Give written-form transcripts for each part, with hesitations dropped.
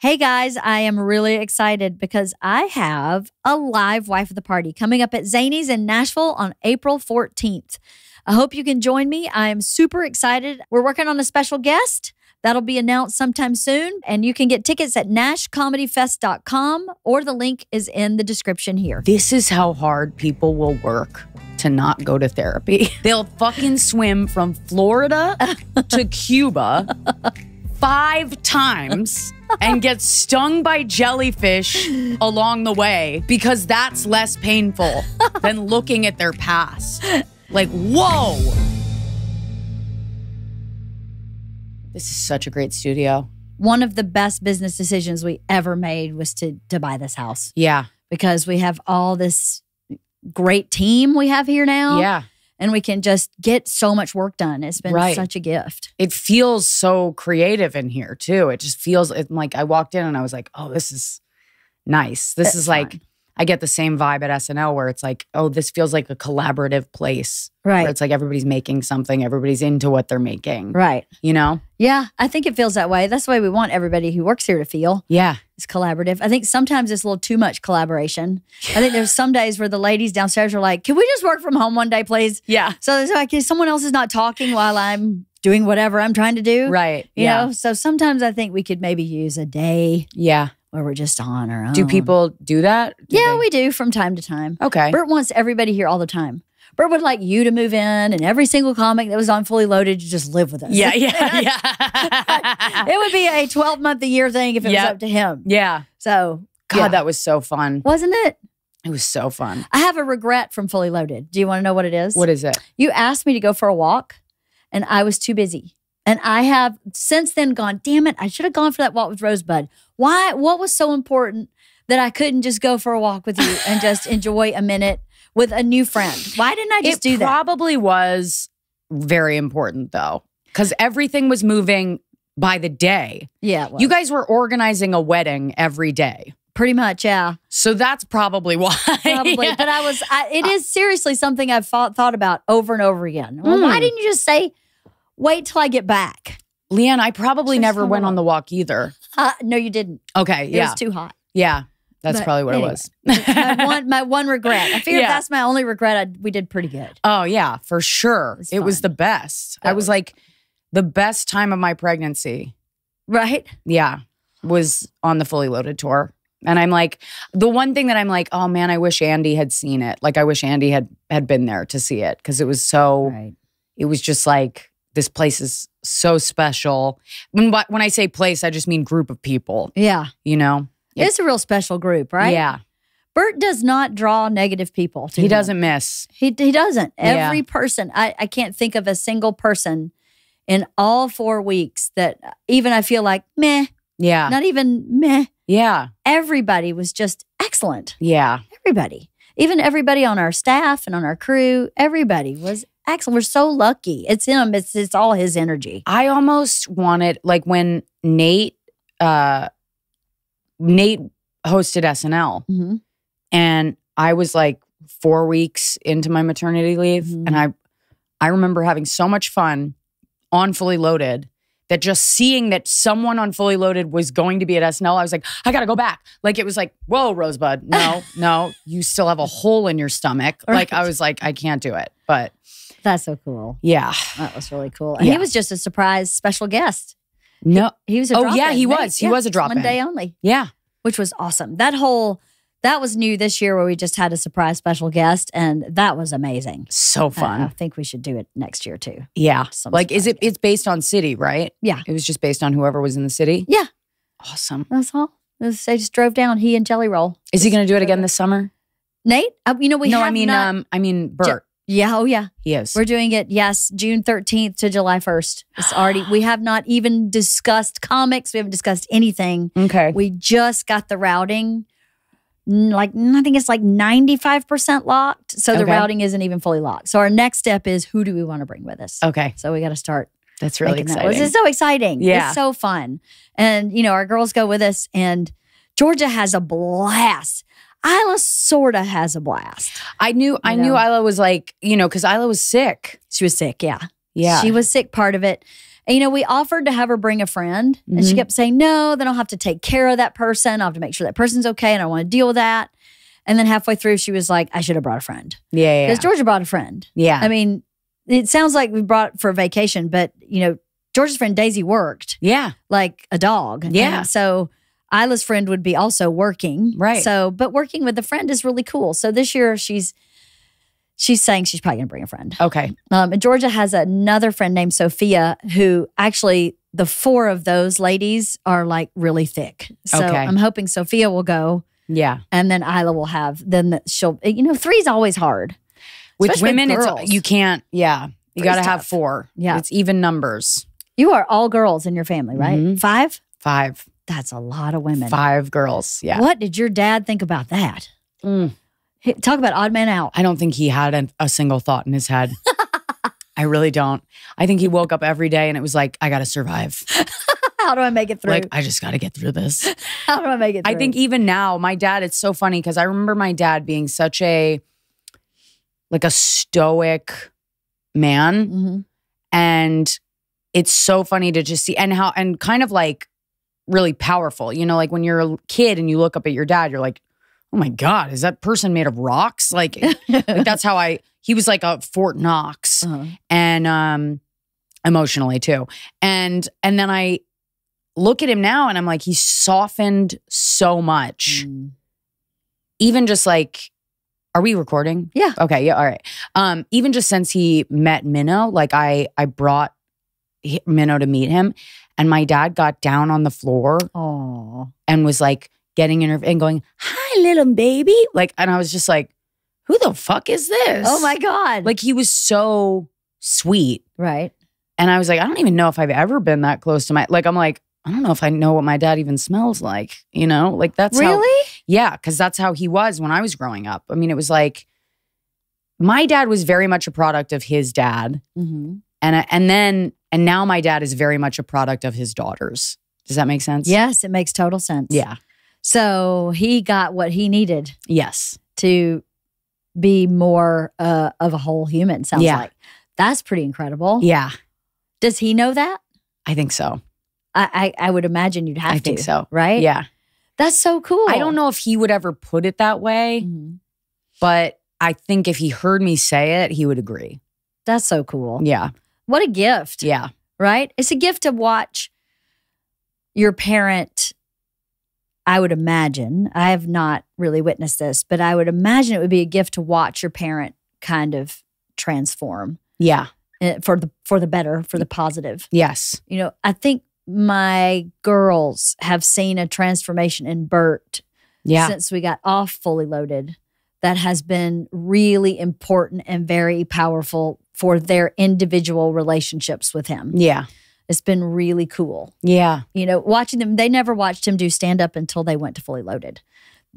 Hey guys, I am really excited because I have a live Wife of the Party coming up at Zanies in Nashville on April 14th. I hope you can join me. I am super excited. We're working on a special guest. That'll be announced sometime soon. And you can get tickets at nashcomedyfest.com or the link is in the description here. This is how hard people will work to not go to therapy. They'll fucking swim from Florida to Cuba 5 times and get stung by jellyfish along the way because that's less painful than looking at their past. Like, whoa. This is such a great studio. One of the best business decisions we ever made was to buy this house. Yeah. Because we have all this great team we have here now. Yeah. And we can just get so much work done. It's been such a gift. It feels so creative in here too. It just feels like I walked in and I was like, oh, this is nice. This is like, fun. I get the same vibe at SNL where it's like, oh, this feels like a collaborative place. Right. Where it's like everybody's making something. Everybody's into what they're making. Right. You know? Yeah, I think it feels that way. That's the way we want everybody who works here to feel. Yeah. It's collaborative. I think sometimes it's a little too much collaboration. I think there's some days where the ladies downstairs are like, can we just work from home one day, please? Yeah. So it's like someone else is not talking while I'm doing whatever I'm trying to do. Right. You know? So sometimes I think we could maybe use a day. Yeah. Where we're just on our own. Do people do that? We do from time to time. Okay. Bert wants everybody here all the time. Bert would like you to move in and every single comic that was on Fully Loaded to just live with us. Yeah. It would be a 12-month a year thing if it was up to him. Yeah. So, God, that was so fun. Wasn't it? It was so fun. I have a regret from Fully Loaded. Do you want to know what it is? What is it? You asked me to go for a walk and I was too busy. And I have since then gone, damn it, I should have gone for that walk with Rosebud. Why? What was so important that I couldn't just go for a walk with you and just enjoy a minute with a new friend? Why didn't I just do that? It probably was very important though, because everything was moving by the day. Yeah, it was. You guys were organizing a wedding every day. Pretty much, yeah. So that's probably why. Probably. But it is seriously something I've thought about over and over again. Well, why didn't you just say, wait till I get back? Leanne, I probably never went on the walk either. No, you didn't. Okay, yeah. It was too hot. Yeah, that's probably what anyway, it was. my one regret. I figured if that's my only regret. We did pretty good. Oh, yeah, for sure. It was the best. I was like, the best time of my pregnancy. Right? Yeah, was on the Fully Loaded tour. And I'm like, the one thing that I'm like, oh man, I wish Andy had seen it. Like, I wish Andy had been there to see it because it was so, it was just like, this place is so special. When I say place, I just mean group of people. Yeah. You know? It's a real special group, right? Yeah. Bert does not draw negative people to him. He doesn't miss. He doesn't. Every person, I can't think of a single person in all 4 weeks that even I feel like, meh. Yeah. Not even meh. Yeah. Everybody was just excellent. Yeah. Everybody. Even everybody on our staff and on our crew, everybody was excellent. We're so lucky. It's him. It's all his energy. I almost wanted, like when Nate hosted SNL and I was like 4 weeks into my maternity leave and I remember having so much fun on Fully Loaded that just seeing that someone on Fully Loaded was going to be at SNL, I was like, I gotta go back. Like it was like, whoa, Rosebud, no, you still have a hole in your stomach. Right. Like I was like, I can't do it. But that's so cool. Yeah. That was really cool. And he was just a surprise special guest. No. He was a drop-in. Yeah, he was. He was a drop-in. One day only. Yeah. Which was awesome. That was new this year where we just had a surprise special guest and that was amazing. So fun. I think we should do it next year too. Yeah. Like it's based on city, right? Yeah. It was just based on whoever was in the city? Yeah. Awesome. That's all. They just drove down, he and Jelly Roll. Is he going to do it again this summer? Nate? I mean Bert. Yeah, oh yeah. He is. We're doing it, yes, June 13th to July 1st. It's already, we have not even discussed comics. We haven't discussed anything. Okay. We just got the routing. Like, I think it's like 95% locked. So the routing isn't even fully locked. So our next step is who do we want to bring with us? Okay. So we got to start. That's really exciting. It's so exciting. Yeah. It's so fun. And, you know, our girls go with us and Georgia has a blast. Isla sort of has a blast. I knew Isla was like, you know, because Isla was sick. She was sick, yeah. Yeah. She was sick part of it. And, we offered to have her bring a friend. And she kept saying, no, then I'll have to take care of that person. I'll have to make sure that person's okay. And I don't want to deal with that. And then halfway through, she was like, I should have brought a friend. Yeah. Because Georgia brought a friend. Yeah. I mean, it sounds like we brought for a vacation, but, Georgia's friend Daisy worked. Yeah. Like a dog. Yeah. And so Isla's friend would be also working. Right. So, but working with a friend is really cool. So this year she's saying she's probably going to bring a friend. Okay. And Georgia has another friend named Sophia who actually the 4 of those ladies are like really thick. So Okay. I'm hoping Sophia will go Yeah. and then Isla will have, then she'll, 3's always hard. With Especially women, girls. you can't, yeah. You got to have tough. 4. Yeah. It's even numbers. You are all girls in your family, right? Mhm. 5? 5. That's a lot of women. 5 girls. Yeah. What did your dad think about that? Mm. Talk about odd man out. I don't think he had a single thought in his head. I really don't. I think he woke up every day and it was like, I got to survive. How do I make it through? Like, I just got to get through this. How do I make it through? I think even now, my dad, it's so funny because I remember my dad being such a stoic man. Mhm. And it's so funny to just see and kind of like really powerful. Like when you're a kid and you look up at your dad, you're like, oh my God, is that person made of rocks? Like that's how he was like a Fort Knox and emotionally too. And then I look at him now and I'm like, he's softened so much. Even just like, are we recording? Yeah. Okay. Yeah. All right. Even just since he met Minnow, like I brought Minnow to meet him, and my dad got down on the floor and was like getting in her and going, "Hi, little baby." Like, and I was just like, "Who the fuck is this?" Oh my God. Like he was so sweet, right. and I was like, I don't even know if I've ever been that close to I'm like, I don't know if I know what my dad even smells like. Like that's really. Yeah, because that's how he was when I was growing up. I mean, it was like my dad was very much a product of his dad, and now my dad is very much a product of his daughters. Does that make sense? Yes, it makes total sense. Yeah. So he got what he needed Yes. to be more of a whole human. Sounds like that's pretty incredible. Yeah. Does he know that? I think so. I would imagine you'd have to. I think so. Right? Yeah. That's so cool. I don't know if he would ever put it that way, but I think if he heard me say it, he would agree. That's so cool. Yeah. What a gift. Yeah. Right? It's a gift to watch your parent. I would imagine, I have not really witnessed this, but I would imagine it would be a gift to watch your parent kind of transform. Yeah. For the better, for the positive. Yes. I think my girls have seen a transformation in Bert since we got off Fully Loaded that has been really important and very powerful for their individual relationships with him. Yeah. It's been really cool. Yeah. Watching them, they never watched him do stand-up until they went to Fully Loaded.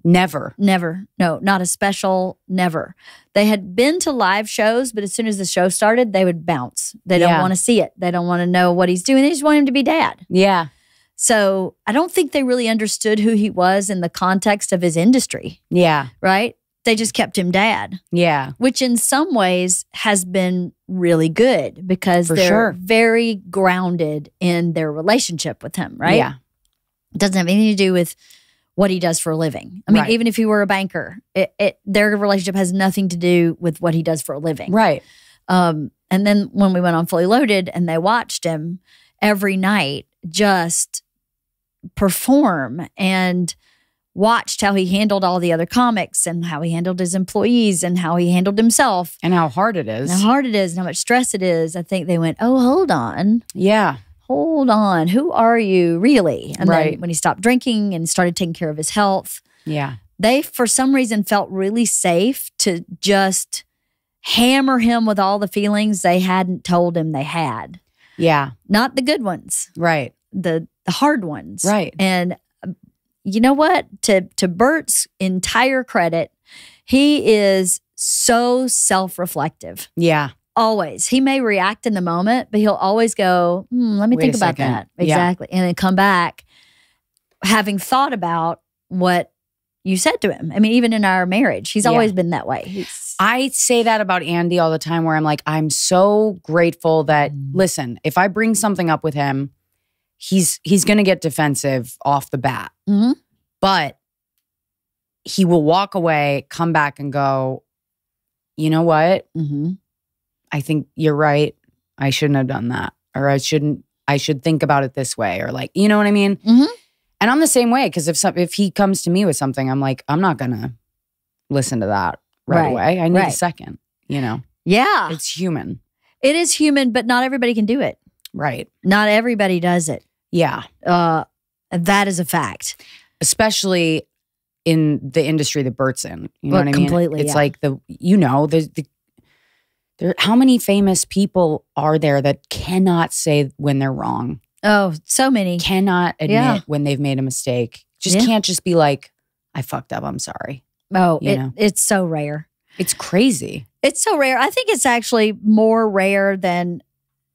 Never. Never. No, not a special, never. They had been to live shows, but as soon as the show started, they would bounce. They don't want to see it. They don't want to know what he's doing. They just want him to be dad. Yeah. So I don't think they really understood who he was in the context of his industry. Yeah. Right? They just kept him dad. Yeah. Which in some ways has been really good because they're very grounded in their relationship with him, right? Yeah. It doesn't have anything to do with what he does for a living. I mean, even if he were a banker, their relationship has nothing to do with what he does for a living. Right. And then when we went on Fully Loaded and they watched him every night just perform and watched how he handled all the other comics and how he handled his employees and how he handled himself. And how hard it is. And how hard it is and how much stress it is. I think they went, oh, hold on. Yeah. Hold on. Who are you really? And Right. then when he stopped drinking and started taking care of his health, Yeah. they, for some reason, felt really safe to just hammer him with all the feelings they hadn't told him they had. Yeah. Not the good ones, Right. the hard ones. Right. And you know what? To Bert's entire credit, he is so self-reflective. Yeah. Always. He may react in the moment, but he'll always go, let me Wait think a about second. that. Yeah. Exactly. And then come back having thought about what you said to him. I mean, even in our marriage, he's always been that way. I say that about Andy all the time where I'm like, I'm so grateful that, listen, if I bring something up with him, he's going to get defensive off the bat. Mm-hmm. But he will walk away, come back and go, you know what? Mm-hmm. I think you're right. I shouldn't have done that. Or I should think about it this way. Or like, you know what I mean? Mm-hmm. And I'm the same way because if he comes to me with something, I'm like, I'm not going to listen to that right away. I need a second, you know? Yeah. It's human. It is human, but not everybody can do it. Right. Not everybody does it. Yeah. That is a fact. Especially in the industry that Bert's in. You know what I mean? Completely. It's like how many famous people are there that cannot say when they're wrong? Oh, so many. Cannot admit when they've made a mistake. Can't just be like, I fucked up, I'm sorry. Oh, it's so rare. It's crazy. It's so rare. I think it's actually more rare than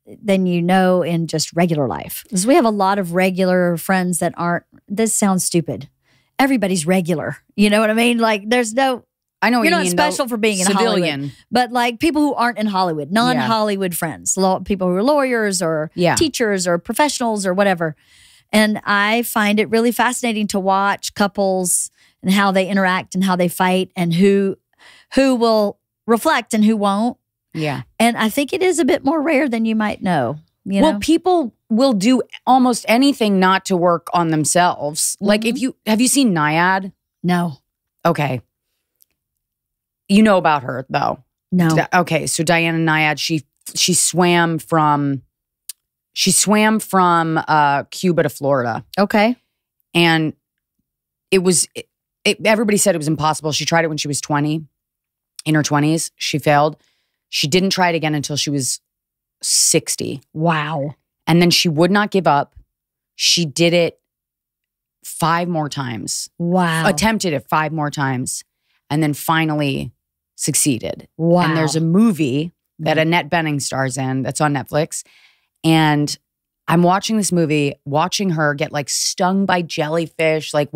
you know in just regular life. Because we have a lot of regular friends that aren't, this sounds stupid. Everybody's regular. You know what I mean? Like there's no, I know what you're you not mean, special for being in civilian. Hollywood. But like people who aren't in Hollywood, non-Hollywood friends, people who are lawyers or teachers or professionals or whatever. And I find it really fascinating to watch couples and how they interact and how they fight and who will reflect and who won't. Yeah. And I think it is a bit more rare than you might know. You know? People will do almost anything not to work on themselves. Like have you seen Nyad? No. Okay. You know about her though. No. Okay. So Diana Nyad, she swam from Cuba to Florida. Okay. And everybody said it was impossible. She tried it when she was 20, in her 20s. She failed. She didn't try it again until she was 60. Wow. And then she would not give up. She did it 5 more times. Wow. Attempted it 5 more times. And then finally succeeded. Wow. And there's a movie that Annette Bening stars in that's on Netflix. And I'm watching this movie, watching her get like stung by jellyfish, like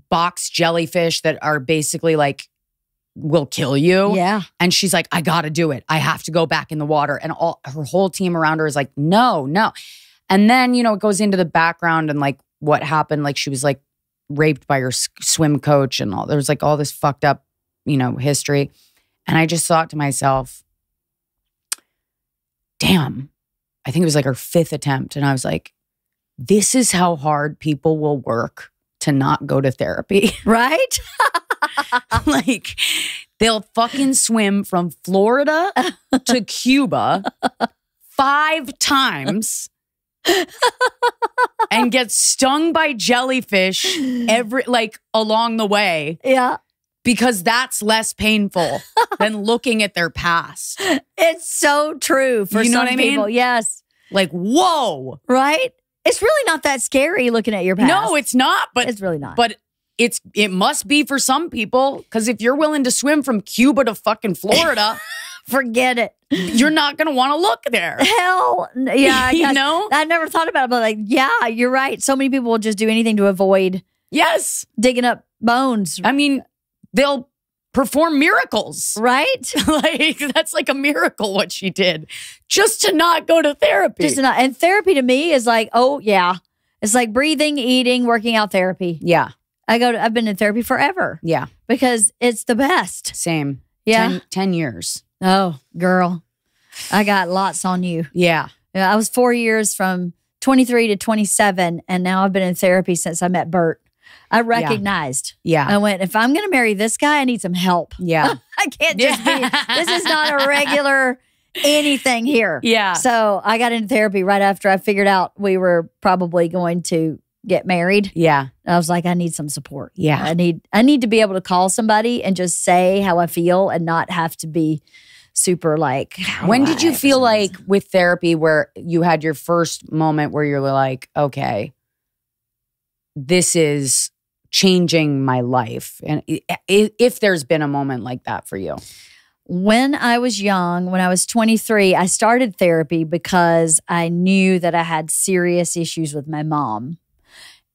box jellyfish that are basically like will kill you. Yeah. And she's like, I gotta do it. I have to go back in the water. And her whole team around her is like, no. And then, it goes into the background and like what happened. Like she was like raped by her swim coach and all. There was like all this fucked up, history. And I just thought to myself, damn, I think it was like her 5th attempt. And I was like, this is how hard people will work to not go to therapy. Right? Like they'll fucking swim from Florida to Cuba 5 times and get stung by jellyfish along the way. Yeah. Because that's less painful than looking at their past. It's so true for some people. Yes. Like, whoa. Right? It's really not that scary looking at your past. No, it's not. But it's really not. But it must be for some people. Because if you're willing to swim from Cuba to fucking Florida, forget it. You're not going to want to look there. Hell, yeah. I never thought about it, but like, yeah, you're right. So many people will just do anything to avoid digging up bones. I mean, they'll perform miracles. Right? Like, that's like a miracle what she did. Just to not go to therapy. And therapy to me is like, oh, yeah. It's like breathing, eating, working out therapy. Yeah. I've been in therapy forever. Yeah. Because it's the best. Same. Yeah. 10 years. Oh, girl. I got lots on you. Yeah. I was 4 years from 23 to 27, and now I've been in therapy since I met Bert. I recognized. Yeah. I went, if I'm going to marry this guy, I need some help. Yeah. I can't just be, this is not a regular anything here. Yeah. So I got into therapy right after I figured out we were probably going to get married. Yeah. I was like, I need some support. Yeah. I need to be able to call somebody and just say how I feel and not have to be super like. When did you feel like with therapy where you had your first moment where you're like, okay, this is changing my life? And if there's been a moment like that for you. When I was young, when I was 23, I started therapy because I knew that I had serious issues with my mom.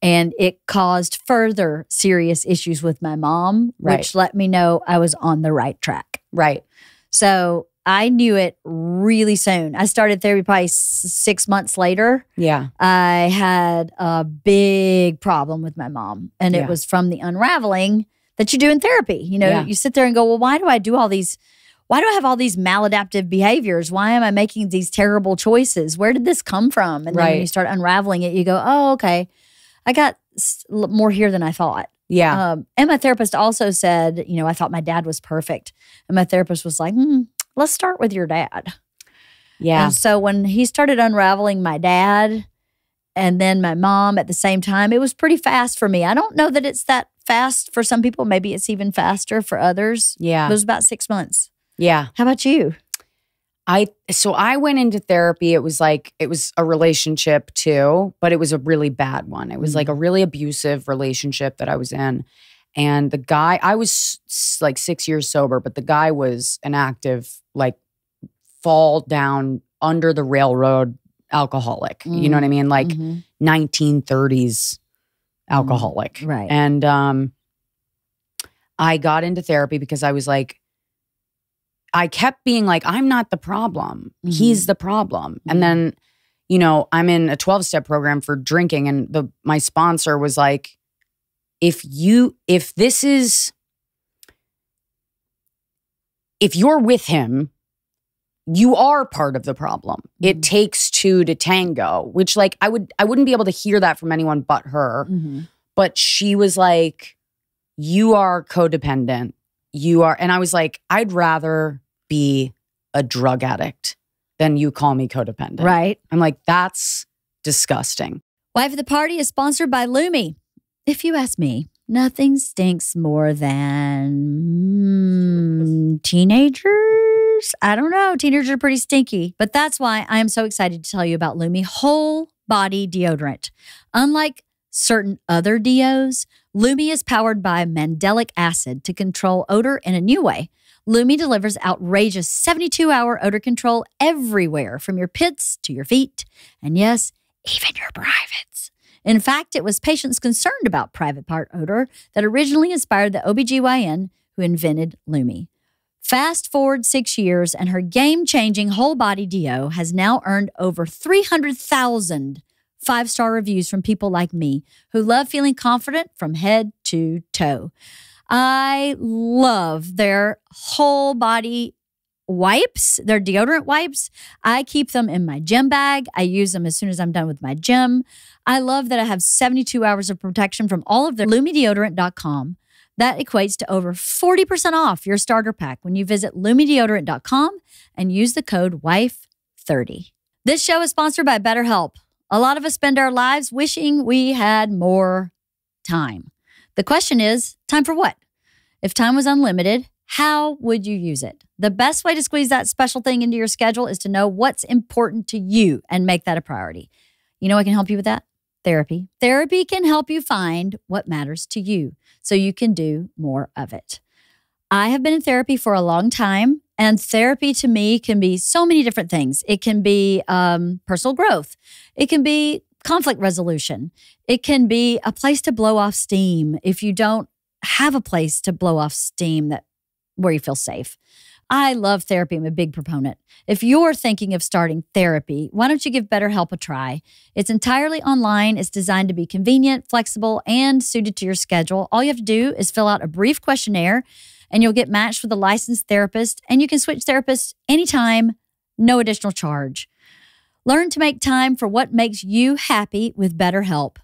And it caused further serious issues with my mom, Right. which let me know I was on the right track. Right. So I knew it really soon. I started therapy probably 6 months later. Yeah. I had a big problem with my mom, and it Yeah. was from the unraveling that you do in therapy. You know, Yeah. you sit there and go, well, why do I do all these? Why do I have all these maladaptive behaviors? Why am I making these terrible choices? Where did this come from? And then when Right. you start unraveling it, you go, oh, okay. I got more here than I thought. Yeah. And my therapist also said, you know, I thought my dad was perfect. And my therapist was like, let's start with your dad. Yeah. And so when he started unraveling my dad and then my mom at the same time, it was pretty fast for me. I don't know that it's that fast for some people. Maybe it's even faster for others. Yeah. It was about 6 months. Yeah. How about you? So I went into therapy. It was a relationship too, but it was a really bad one. It was like a really abusive relationship that I was in. And the guy, I was like 6 years sober, but the guy was an active, like fall down under the railroad alcoholic. You know what I mean? Like 1930s alcoholic. Right. And I got into therapy because I was like, I kept being like, I'm not the problem. He's the problem. And then, you know, I'm in a 12-step program for drinking, and my sponsor was like, if you're with him, you are part of the problem. It takes two to tango, which like I wouldn't be able to hear that from anyone but her. But she was like, you are codependent. You are, and I was like, I'd rather be a drug addict than you call me codependent. Right. I'm like, that's disgusting. Wife of the Party is sponsored by Lumi. If you ask me, nothing stinks more than teenagers. I don't know. Teenagers are pretty stinky. But that's why I am so excited to tell you about Lumi Whole Body Deodorant. Unlike certain other deos, Lumi is powered by mandelic acid to control odor in a new way. Lumi delivers outrageous 72-hour odor control everywhere, from your pits to your feet, and yes, even your privates. In fact, it was patients concerned about private part odor that originally inspired the OBGYN who invented Lumi. Fast forward 6 years, and her game-changing whole body deo has now earned over 300,000 5-star reviews from people like me who love feeling confident from head to toe. I love their whole body wipes, their deodorant wipes. I keep them in my gym bag. I use them as soon as I'm done with my gym. I love that I have 72 hours of protection from all of their LumiDeodorant.com. That equates to over 40% off your starter pack when you visit LumiDeodorant.com and use the code WIFE30. This show is sponsored by BetterHelp. A lot of us spend our lives wishing we had more time. The question is, time for what? If time was unlimited, how would you use it? The best way to squeeze that special thing into your schedule is to know what's important to you and make that a priority. You know what can help you with that? Therapy. Therapy can help you find what matters to you so you can do more of it. I have been in therapy for a long time, and therapy to me can be so many different things. It can be personal growth. It can be conflict resolution. It can be a place to blow off steam if you don't have a place to blow off steam where you feel safe. I love therapy. I'm a big proponent. If you're thinking of starting therapy, why don't you give BetterHelp a try? It's entirely online. It's designed to be convenient, flexible, and suited to your schedule. All you have to do is fill out a brief questionnaire, and you'll get matched with a licensed therapist, and you can switch therapists anytime, no additional charge. Learn to make time for what makes you happy with BetterHelp.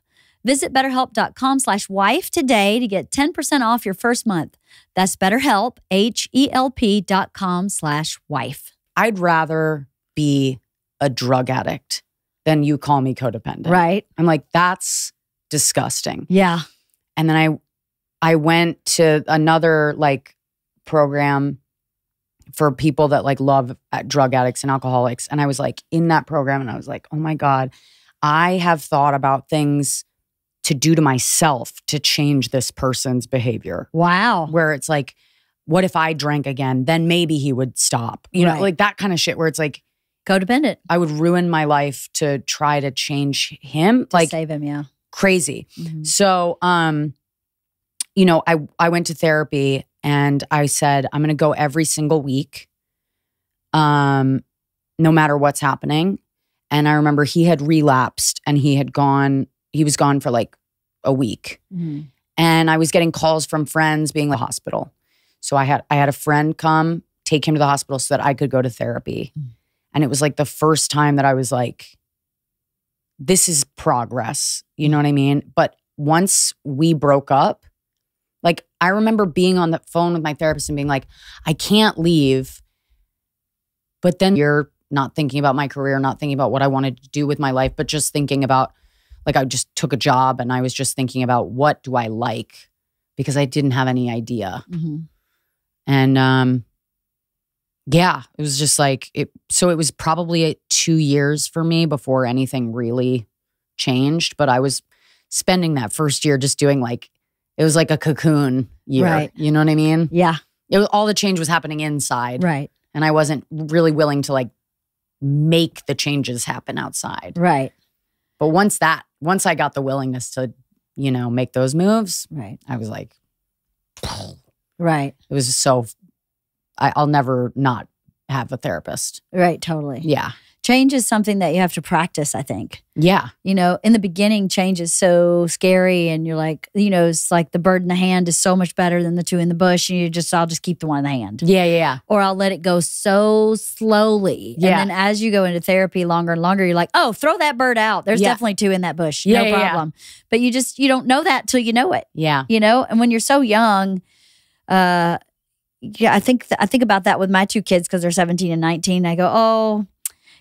Visit BetterHelp.com/wife today to get 10% off your first month. That's BetterHelp, HELP.com/wife. I'd rather be a drug addict than you call me codependent. Right. I'm like, that's disgusting. Yeah. And then I went to another like program for people that like love drug addicts and alcoholics. And I was like in that program and I was like, oh my God, I have thought about things to do to myself to change this person's behavior. Wow. Where it's like, what if I drank again? Then maybe he would stop. You know, Right. like that kind of shit where it's like, Codependent. I would ruin my life to try to change him. To Like, save him, yeah. crazy. So, you know, I went to therapy and I said, I'm going to go every single week, no matter what's happening. And I remember he had relapsed and he was gone for like a week. And I was getting calls from friends being in the hospital. So I had a friend come take him to the hospital so that I could go to therapy. And it was like the first time that I was like, this is progress. You know what I mean? But once we broke up, like I remember being on the phone with my therapist and being like, I can't leave. But then you're not thinking about my career, not thinking about what I wanted to do with my life, but just thinking about, like, I just took a job and I was just thinking about what do I like, because I didn't have any idea. And yeah, it was just like, so it was probably 2 years for me before anything really changed. But I was spending that first year just doing like, it was like a cocoon year. Right. You know what I mean? Yeah. All the change was happening inside. Right. And I wasn't really willing to like make the changes happen outside. Right. But once I got the willingness to, you know, make those moves, Right. I was like, Right. it was so, I'll never not have a therapist. Right. Totally. Yeah. Change is something that you have to practice, I think. Yeah. You know, in the beginning, change is so scary and you're like, you know, it's like the bird in the hand is so much better than the two in the bush. And I'll just keep the one in the hand. Yeah. Or I'll let it go so slowly. Yeah. And then as you go into therapy longer and longer, you're like, oh, throw that bird out. There's definitely two in that bush. No problem. But you don't know that till you know it. Yeah. You know, and when you're so young, I think about that with my two kids because they're 17 and 19. I go, oh,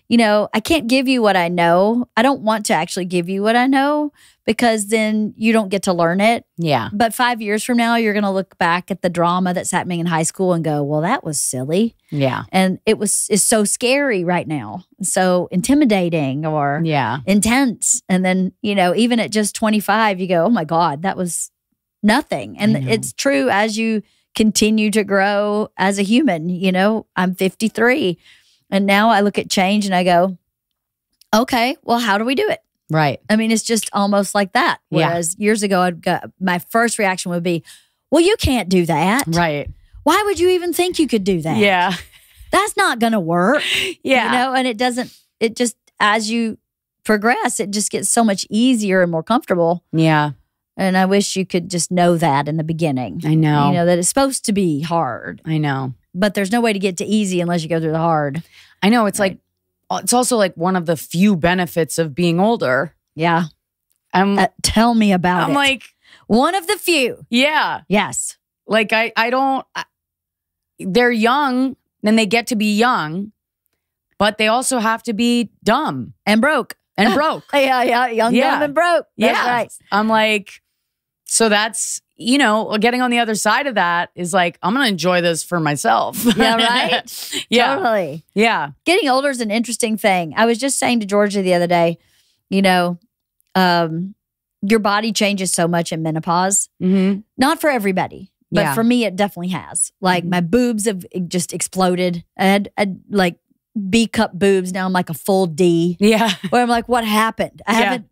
you know, I can't give you what I know. I don't want to actually give you what I know because then you don't get to learn it. Yeah. But 5 years from now, you're going to look back at the drama that's happening in high school and go, well, that was silly. Yeah. And it's so scary right now. So intimidating or intense. And then, you know, even at just 25, you go, oh my God, that was nothing. And it's true as you continue to grow as a human. You know, I'm 53. And now I look at change and I go, okay, well, how do we do it? Right. I mean, it's just almost like that. Whereas years ago, my first reaction would be, well, you can't do that. Right. Why would you even think you could do that? Yeah. That's not going to work. Yeah. You know, and it just, as you progress, it just gets so much easier and more comfortable. Yeah. And I wish you could just know that in the beginning. I know. You know, that it's supposed to be hard. I know. But there's no way to get to easy unless you go through the hard. I know. It's like, it's also like one of the few benefits of being older. Yeah. Tell me about it. I'm like, one of the few. Yeah. Yes. Like they're young and they get to be young, but they also have to be dumb. And broke. Yeah. Young, dumb, and broke. That's right. I'm like, so that's, you know, getting on the other side of that is like, I'm going to enjoy this for myself. Yeah, right? Yeah. Totally. Yeah. Getting older is an interesting thing. I was just saying to Georgia the other day, you know, your body changes so much in menopause. Not for everybody, but for me, it definitely has. Like my boobs have just exploded. I had like B cup boobs. Now I'm like a full D. Yeah. Where I'm like, what happened? I haven't.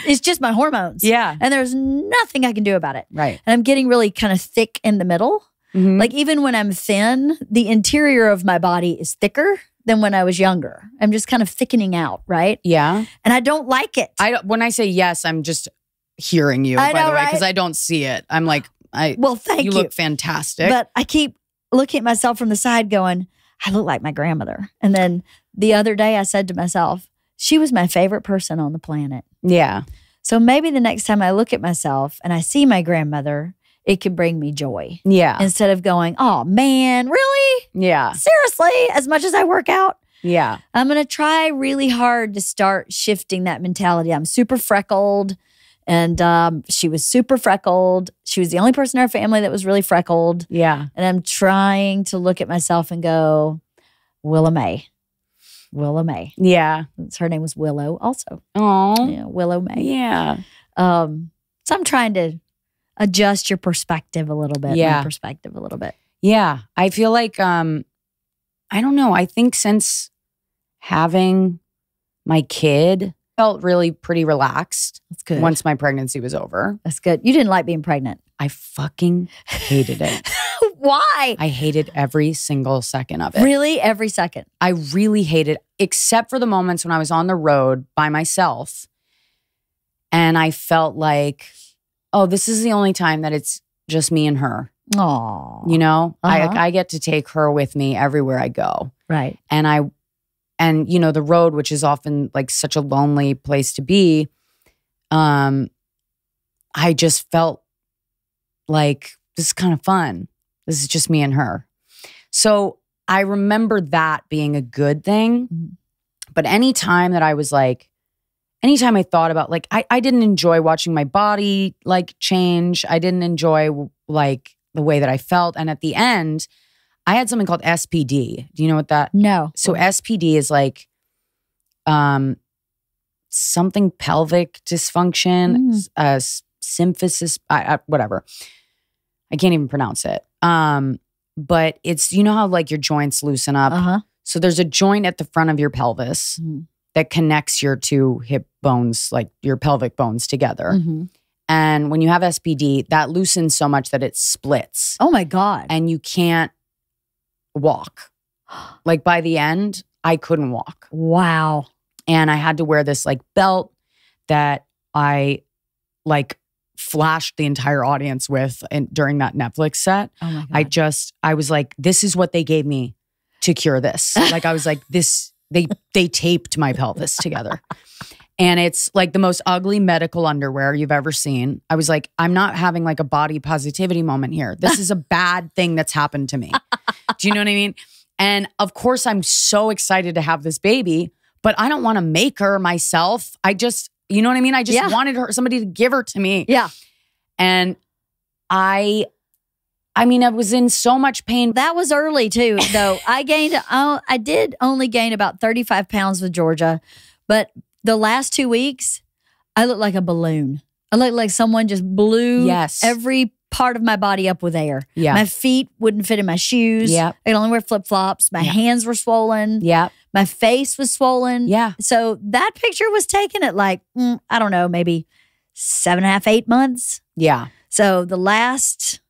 It's just my hormones. Yeah. And there's nothing I can do about it. Right. And I'm getting really kind of thick in the middle. Like even when I'm thin, the interior of my body is thicker than when I was younger. I'm just kind of thickening out, right? Yeah. And I don't like it. When I say yes, I'm just hearing you, by the way, because I don't see it. I'm like, well, thank you. You look fantastic. But I keep looking at myself from the side going, I look like my grandmother. And then the other day I said to myself, she was my favorite person on the planet. Yeah. So maybe the next time I look at myself and I see my grandmother, it could bring me joy. Yeah. Instead of going, oh man, really? Yeah. Seriously, as much as I work out? Yeah. I'm going to try really hard to start shifting that mentality. I'm super freckled and she was super freckled. She was the only person in our family that was really freckled. Yeah. And I'm trying to look at myself and go, Willa May. Yeah. Her name was Willow also. Oh. Yeah, Willow May. Yeah. So I'm trying to adjust your perspective a little bit. Yeah. My perspective a little bit. Yeah. I feel like, I don't know. I think since having my kid, felt really pretty relaxed. That's good. Once my pregnancy was over. That's good. You didn't like being pregnant. I fucking hated it. Why? I hated every single second of it. Really? Every second? I really hated, except for the moments when I was on the road by myself and I felt like, oh, this is the only time that it's just me and her. Oh, You know, I get to take her with me everywhere I go. right. And you know, the road, which is often like such a lonely place to be, I just felt like this is kind of fun. This is just me and her. So I remember that being a good thing. Mhm. But anytime that I was like, anytime I thought about like, I didn't enjoy watching my body like change. I didn't enjoy like the way that I felt. And at the end, I had something called SPD. Do you know what that? No. So SPD is like something pelvic dysfunction, symphysis, whatever. I can't even pronounce it. But it's, you know how like your joints loosen up? Uh-huh. So there's a joint at the front of your pelvis Mhm. that connects your two hip bones, like your pelvic bones together. Mhm. And when you have SPD, that loosens so much that it splits Oh my God. and you can't walk. Like by the end, I couldn't walk. Wow. And I had to wear this like belt that I like flashed the entire audience with during that Netflix set. Oh my God. I was like, this is what they gave me to cure this. Like I was like, this, they taped my pelvis together. And it's like the most ugly medical underwear you've ever seen. I was like, I'm not having like a body positivity moment here. This is a bad thing that's happened to me. Do you know what I mean? And of course, I'm so excited to have this baby, but I don't want to make her myself. I just, you know what I mean? I just wanted somebody to give her to me. Yeah. And I mean, I was in so much pain. That was early too, though. I did only gain about 35 pounds with Georgia, but the last 2 weeks, I looked like a balloon. I looked like someone just blew every part of my body up with air. Yeah. My feet wouldn't fit in my shoes. Yep. I could only wear flip-flops. My hands were swollen. Yeah. My face was swollen. Yeah. So that picture was taken at like, I don't know, maybe 7.5, 8 months. Yeah. So the last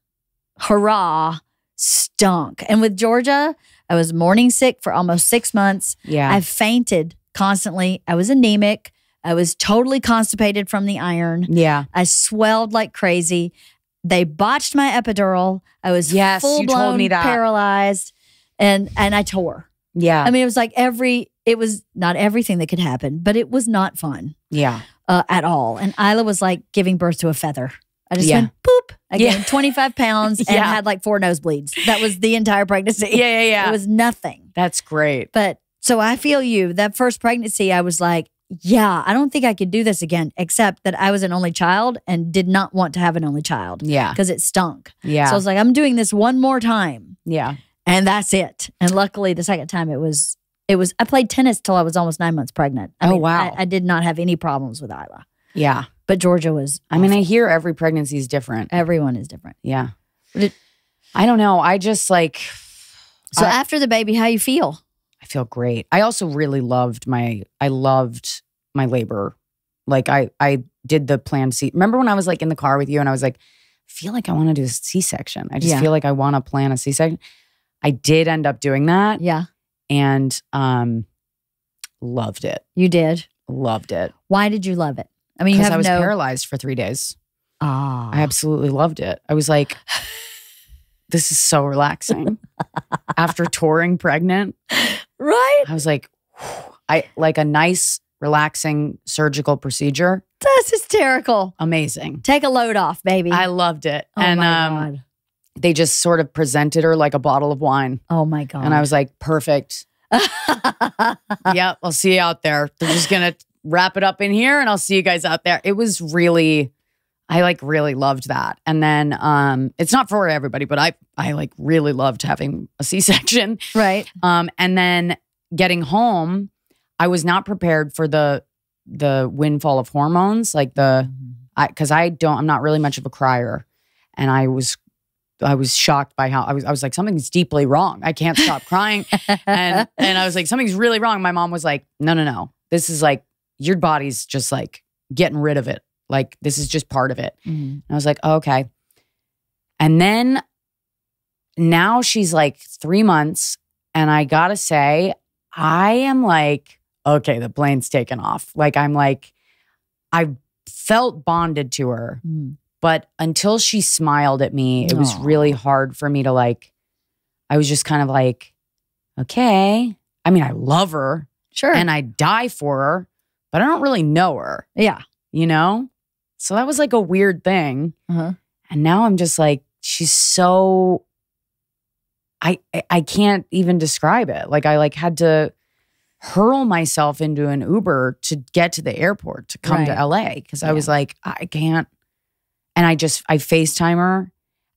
hurrah stunk. And with Georgia, I was morning sick for almost 6 months. Yeah. I fainted constantly. I was anemic. I was totally constipated from the iron. Yeah. I swelled like crazy. They botched my epidural. I was you full blown told me that. paralyzed, and I tore. Yeah. I mean, it was like it was not everything that could happen, but it was not fun Yeah. at all. And Isla was like giving birth to a feather. I just Yeah. went poop. I Yeah. gained 25 pounds and Yeah. had like 4 nosebleeds. That was the entire pregnancy. Yeah. It was nothing. That's great. But so I feel you. That first pregnancy, I was like, yeah, I don't think I could do this again, except that I was an only child and did not want to have an only child. Yeah. Because it stunk. Yeah. So I was like, I'm doing this one more time. Yeah. And that's it. And luckily, the second time it was, I played tennis till I was almost 9 months pregnant. I mean, wow. I did not have any problems with Isla. Yeah. But Georgia was. I mean, I awful. hear every pregnancy is different. Everyone is different. Yeah. But I don't know. I just like. So after the baby, how you feel? I feel great. I also really loved my labor. Like I did the planned C. Remember when I was like in the car with you and I was like, I feel like I want to do a C-section. I just feel like I want to plan a C-section. I did end up doing that. Yeah. And loved it. You did. Loved it. Why did you love it? I mean, you Because have I was no. paralyzed for 3 days. Ah. I absolutely loved it. I was like, this is so relaxing. After touring pregnant, Right? I was like, I like a nice, relaxing surgical procedure. That's hysterical. Amazing. Take a load off, baby. I loved it. Oh and my God. they just sort of presented her like a bottle of wine. Oh my God. And I was like, perfect. Yep, I'll see you out there. They're just going to wrap it up in here and I'll see you guys out there. It was really, I like really loved that. And then it's not for everybody, but I like really loved having a C-section. Right. And then getting home, I was not prepared for the windfall of hormones, like because I'm not really much of a crier, and I was shocked by how I was like, something's deeply wrong. I can't stop crying, and I was like, something's really wrong. My mom was like, no, this is like your body's just like getting rid of it. Like, this is just part of it. And I was like, oh, okay. And then now she's like 3 months. And I gotta say, I am like, okay, the plane's taken off. Like, I'm like, I felt bonded to her. But until she smiled at me, it was really hard for me to like, I was just kind of like, okay. I mean, I love her. Sure. And I die for her, but I don't really know her. Yeah. You know? So that was like a weird thing. And now I'm just like, she's so, I can't even describe it. Like, I like had to hurl myself into an Uber to get to the airport to come to LA because I was like, I can't. And I FaceTime her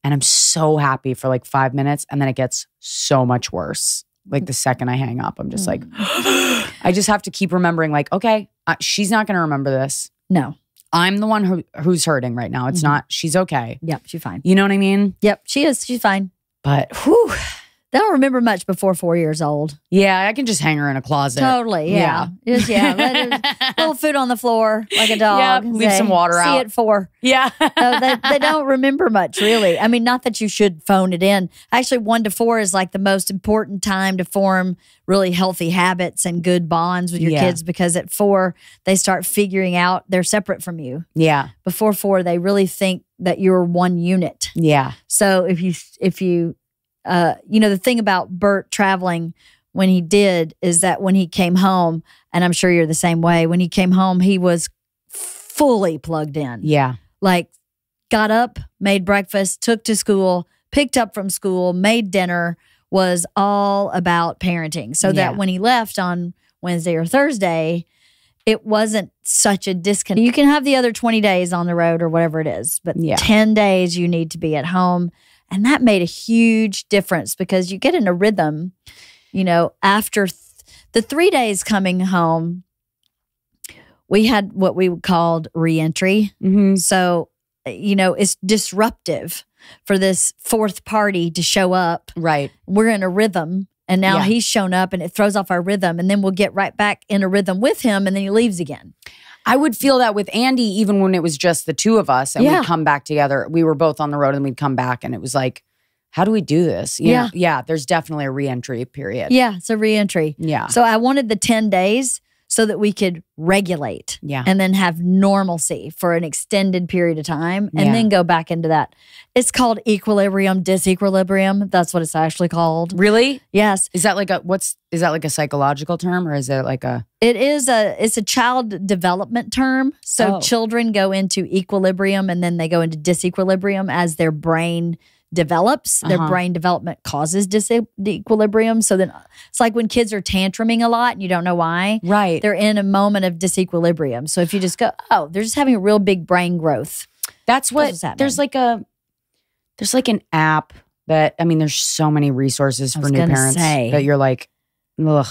and I'm so happy for like 5 minutes. And then it gets so much worse. Like the second I hang up, I'm just like, I just have to keep remembering like, okay, she's not going to remember this. No. I'm the one who's hurting right now. It's not, she's okay. Yep, she's fine. You know what I mean? Yep, she is. She's fine. But whew, they don't remember much before 4 years old. Yeah, I can just hang her in a closet. Totally, yeah. Just, let her, little food on the floor like a dog. Yeah, leave some water out. See at 4. Yeah. They don't remember much, really. I mean, not that you should phone it in. Actually, 1 to 4 is like the most important time to form really healthy habits and good bonds with your kids because at 4, they start figuring out they're separate from you. Yeah. Before 4, they really think that you're one unit. Yeah. So if you the thing about Bert traveling when he did is that when he came home, and I'm sure you're the same way, when he came home, he was fully plugged in. Yeah. Like got up, made breakfast, took to school, picked up from school, made dinner, was all about parenting. So that when he left on Wednesday or Thursday, it wasn't such a disconnect. You can have the other 20 days on the road or whatever it is, but 10 days you need to be at home. And that made a huge difference because you get in a rhythm, after the 3 days coming home, we had what we called reentry. So, it's disruptive for this fourth party to show up. Right. We're in a rhythm and now he's shown up and it throws off our rhythm and then we'll get right back in a rhythm with him and then he leaves again. I would feel that with Andy even when it was just the two of us and we'd come back together. We were both on the road and we'd come back and it was like, how do we do this? You know? Yeah, there's definitely a reentry period. Yeah, it's a reentry. Yeah. So I wanted the 10 days so that we could regulate and then have normalcy for an extended period of time and then go back into that. It's called equilibrium, disequilibrium. That's what it's actually called. Really? Yes. Is that like a psychological term or is it like a? It's a child development term. So children go into equilibrium and then they go into disequilibrium as their brain develops. Their brain development causes disequilibrium. So then it's like when kids are tantruming a lot and you don't know why. Right. They're in a moment of disequilibrium. So if you just go, they're just having a real big brain growth. That's what's there's like an app that, I mean, there's so many resources for new parents that you're like, ugh.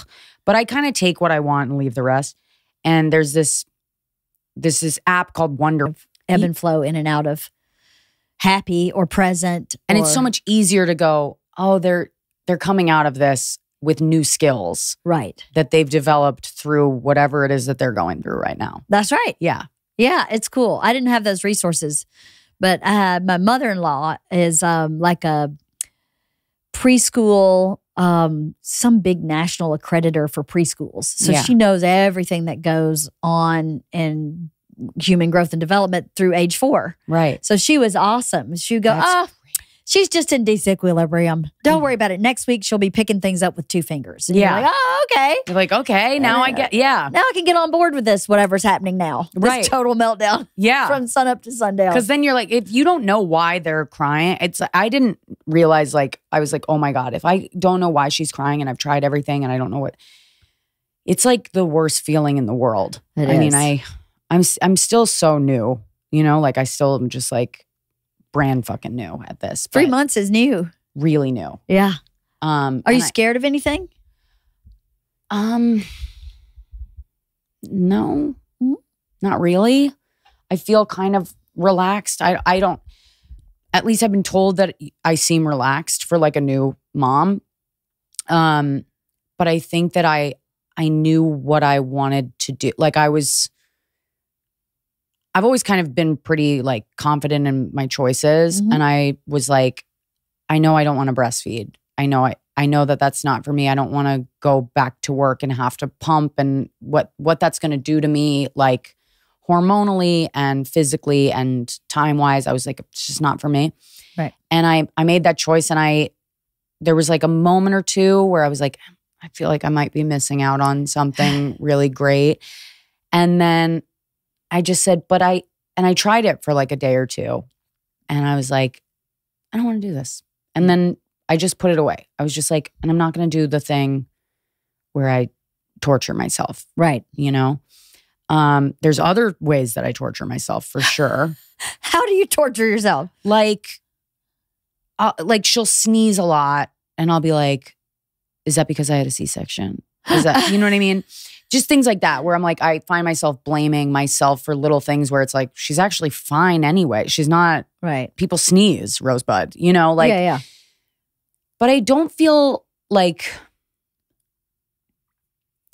But I kind of take what I want and leave the rest. And there's this app called Wonder. Ebb and flow in and out of happy or present. And it's so much easier to go, they're coming out of this with new skills. Right. That they've developed through whatever it is that they're going through right now. That's right. Yeah. Yeah, it's cool. I didn't have those resources. But my mother-in-law is like a preschool, some big national accreditor for preschools. So she knows everything that goes on in human growth and development through age 4. Right. So she was awesome. She'd go, she's just in disequilibrium. Don't worry about it. Next week, she'll be picking things up with 2 fingers. And you're like, okay. You're like, okay, now I get, Now I can get on board with this, whatever's happening now. This total meltdown. Yeah. From sun up to sundown. Because then you're like, if you don't know why they're crying, I didn't realize I was like, oh my God, if I don't know why she's crying and I've tried everything and I don't know what, it's like the worst feeling in the world. It is. mean, I'm still so new, like I still am just like brand fucking new at this. 3 months is new. Really new. Yeah. Are you scared of anything? No, not really. I feel kind of relaxed. I don't, at least I've been told that I seem relaxed for like a new mom. But I think that I knew what I wanted to do. Like I've always kind of been pretty like confident in my choices. Mhm. And I was like, I know I don't want to breastfeed. I know that that's not for me. I don't want to go back to work and have to pump and what that's going to do to me, like hormonally and physically and time-wise. I was like, it's just not for me. Right. And I made that choice, and there was like a moment or two where I was like, I feel like I might be missing out on something really great. And then I just said, I tried it for like a day or two, and I was like, I don't want to do this. And then I just put it away. I was just like, and I'm not going to do the thing where I torture myself. Right. You know, there's other ways that I torture myself for sure. How do you torture yourself? Like she'll sneeze a lot, and I'll be like, is that because I had a C-section? Is that, you know what I mean? Just things like that where I'm like, I find myself blaming myself for little things where it's like, she's actually fine anyway. She's not, right. People sneeze, Rosebud, you know, like, yeah. But I don't feel like,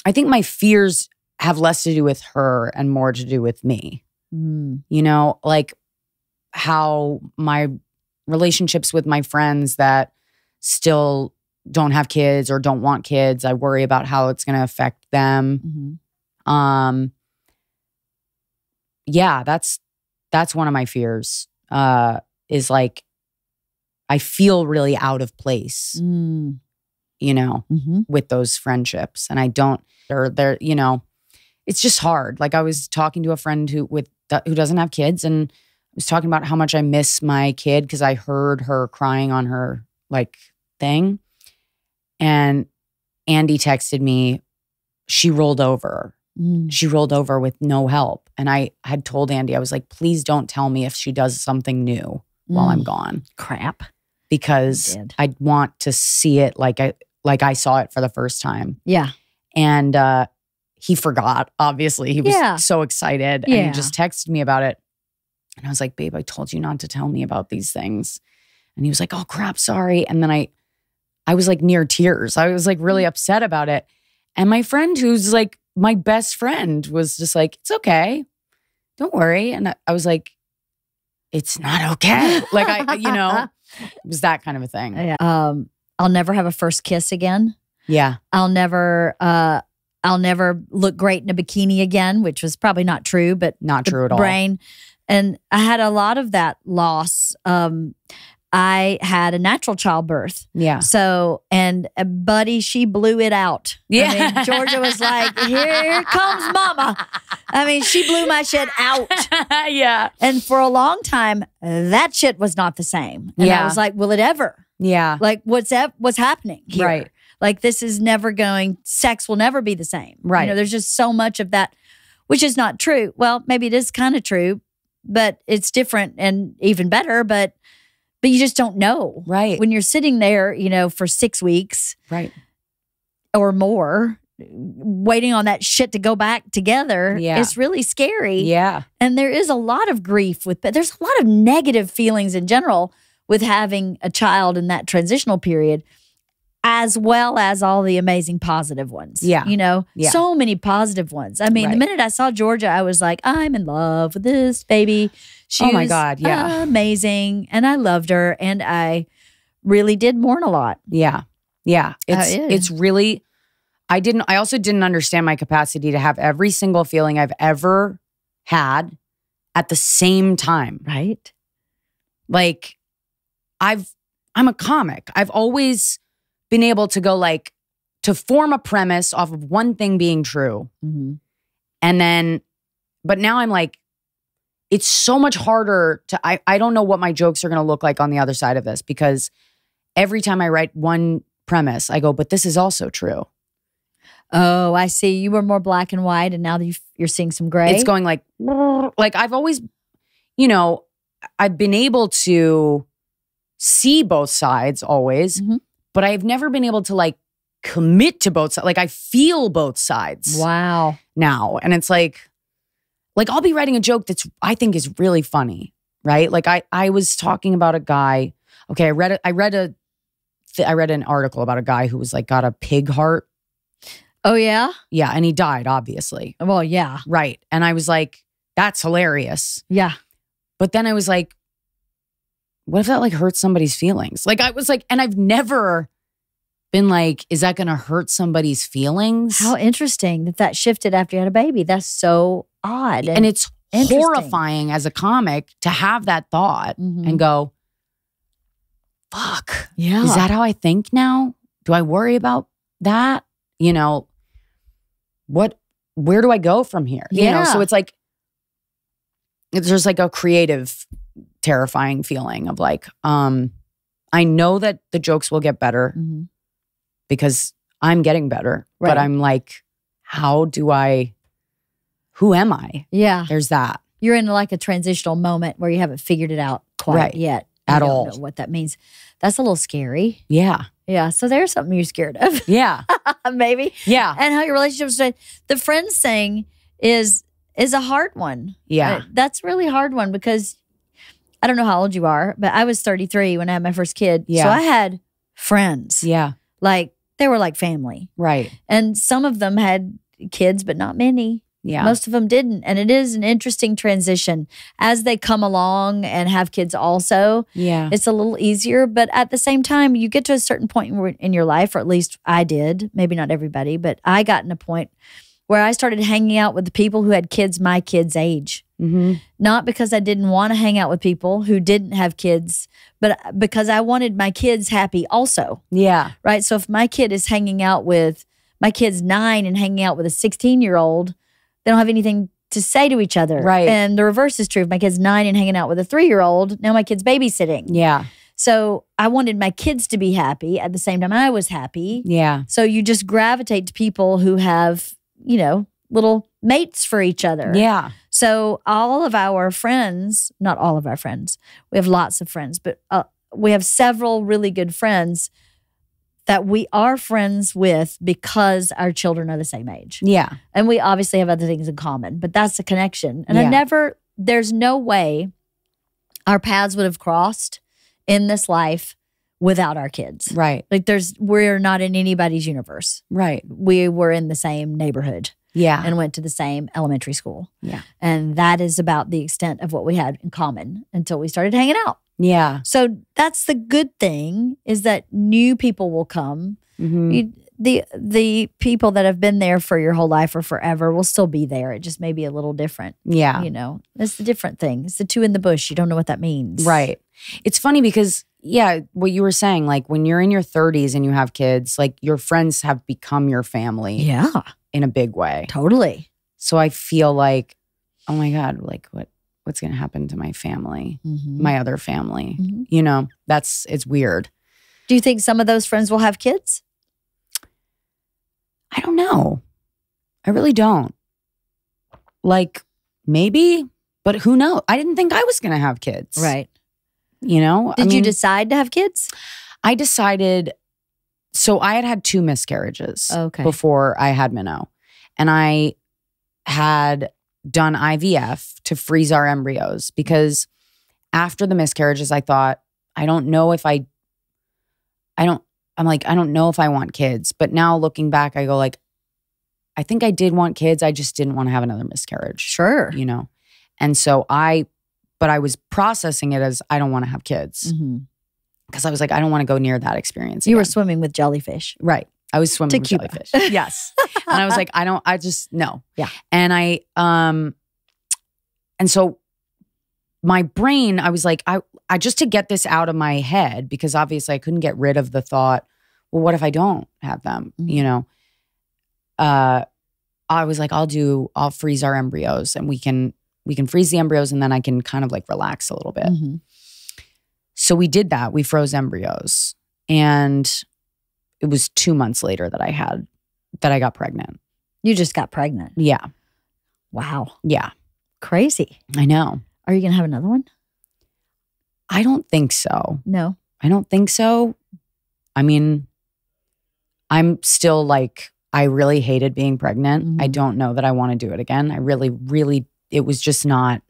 I think my fears have less to do with her and more to do with me. Mm. You know, like how my relationships with my friends that still don't have kids or don't want kids, I worry about how it's going to affect them. Mm-hmm. Yeah, that's one of my fears, is like, I feel really out of place, you know, mm-hmm. with those friendships. And I don't, they're, you know, it's just hard. Like I was talking to a friend who doesn't have kids, and I was talking about how much I miss my kid because I heard her crying on her like thing. And Andy texted me, she rolled over. She rolled over with no help. And I had told Andy, I was like, please don't tell me if she does something new while I'm gone. Crap. Because I want to see it like I saw it for the first time. Yeah. And he forgot, obviously. He was so excited. And he just texted me about it. And I was like, babe, I told you not to tell me about these things. And he was like, oh crap, sorry. And then I was like near tears. I was like really upset about it. And my friend, who's like my best friend, was just like, it's okay. Don't worry. And I was like, it's not okay. Like you know, it was that kind of a thing. Yeah. I'll never have a first kiss again. Yeah. I'll never look great in a bikini again, which was probably not true, but not true at all. Brain. And I had a lot of that loss. I had a natural childbirth. Yeah. So, and Buddy, she blew it out. Yeah. I mean, Georgia was like, here comes mama. I mean, she blew my shit out. Yeah. And for a long time, that shit was not the same. And I was like, will it ever? Yeah. Like, what's happening here? Right. Like, this is never sex will never be the same. Right. You know, there's just so much of that, which is not true. Well, maybe it is kind of true, but it's different and even better, but you just don't know. Right. When you're sitting there, you know, for 6 weeks. Right. Or more, waiting on that shit to go back together. Yeah. It's really scary. Yeah. And there is a lot of grief there's a lot of negative feelings in general with having a child in that transitional period, as well as all the amazing positive ones. Yeah. You know, Yeah. so many positive ones. I mean, the minute I saw Georgia, I was like, I'm in love with this baby. She Oh my was God, yeah. amazing. And I loved her. And I really did mourn a lot. Yeah. Yeah. It's really, I also didn't understand my capacity to have every single feeling I've ever had at the same time. Right. Like I'm a comic. I've always been able to go like, to form a premise off of one thing being true. Mm-hmm. And then, but now I'm like, it's so much harder to, I don't know what my jokes are going to look like on the other side of this, because every time I write one premise, I go, but this is also true. Oh, I see. You were more black and white, and now you're seeing some gray. It's going like I've always, you know, I've been able to see both sides always, but I've never been able to like commit to both sides. Like I feel both sides. Wow. Now. And it's like I'll be writing a joke I think is really funny, right? Like I was talking about a guy. Okay, I read an article about a guy who was like got a pig heart. Oh, yeah? Yeah. And he died, obviously. Well, yeah. Right. And I was like, that's hilarious. Yeah. But then I was like, what if that like hurts somebody's feelings? Like I was like, and I've never been like, is that going to hurt somebody's feelings? How interesting that shifted after you had a baby. That's so odd. And it's horrifying as a comic to have that thought and go, fuck. Yeah. Is that how I think now? Do I worry about that? You know, where do I go from here? You know, so it's like, it's just like a creative, terrifying feeling of like, I know that the jokes will get better because I'm getting better, but I'm like, who am I? Yeah. There's that. You're in like a transitional moment where you haven't figured it out quite yet. At you all. don't know what that means. That's a little scary. Yeah. Yeah. So there's something you're scared of. Yeah. Maybe. Yeah. And how your relationships, the friends thing is a hard one. Yeah. That's a really hard one because I don't know how old you are, but I was 33 when I had my first kid. Yeah. So I had friends. Yeah. Like they were like family. Right. And some of them had kids, but not many. Yeah. Most of them didn't. And it is an interesting transition as they come along and have kids also. Yeah. It's a little easier. But at the same time, you get to a certain point in your life, or at least I did, maybe not everybody, but I got in a point where I started hanging out with the people who had kids my kids' age. Not because I didn't want to hang out with people who didn't have kids, but because I wanted my kids happy also. Yeah. Right? So if my kid is hanging out with, my kid's 9 and hanging out with a 16-year-old, they don't have anything to say to each other. Right. And the reverse is true. If my kid's 9 and hanging out with a 3-year-old, now my kid's babysitting. Yeah. So I wanted my kids to be happy at the same time I was happy. Yeah. So you just gravitate to people who have, you know, little mates for each other. Yeah. So all of our friends, not all of our friends, we have lots of friends, but we have several really good friends that we are friends with because our children are the same age. Yeah. And we obviously have other things in common, but that's the connection. And there's no way our paths would have crossed in this life without our kids. Right. Like we're not in anybody's universe. Right. We were in the same neighborhood. Yeah. And went to the same elementary school. Yeah. And that is about the extent of what we had in common until we started hanging out. Yeah. So that's the good thing, is that new people will come. The people that have been there for your whole life or forever will still be there. It just may be a little different. Yeah. You know, it's the different thing. It's the two in the bush. You don't know what that means. Right. It's funny because, yeah, what you were saying, like when you're in your 30s and you have kids, like your friends have become your family. Yeah. In a big way. Totally. So I feel like, oh my God, like what's going to happen to my family, my other family? You know, it's weird. Do you think some of those friends will have kids? I don't know. I really don't. Like maybe, but who knows? I didn't think I was going to have kids. Right. You know? Did you decide to have kids? I decided, so I had 2 miscarriages before I had Minnow. And I had done IVF to freeze our embryos because after the miscarriages, I thought, I don't know if I want kids. But now looking back, I go like, I think I did want kids. I just didn't want to have another miscarriage. Sure. You know? And so I was processing it as I don't want to have kids. Because I was like, I don't want to go near that experience. You were swimming with jellyfish. Right. I was swimming with Cuba. jellyfish. Yes. And I was like, no. Yeah. And and so my brain, I was like, I just to get this out of my head, because obviously I couldn't get rid of the thought, well, what if I don't have them? You know? I was like, I'll freeze our embryos and we can freeze the embryos and then I can kind of like relax a little bit. So we did that. We froze embryos. And it was 2 months later that I got pregnant. You just got pregnant. Yeah. Wow. Yeah. Crazy. I know. Are you going to have another one? I don't think so. No. I don't think so. I mean, I'm still like, I really hated being pregnant. I don't know that I want to do it again. I really, really, it was just not,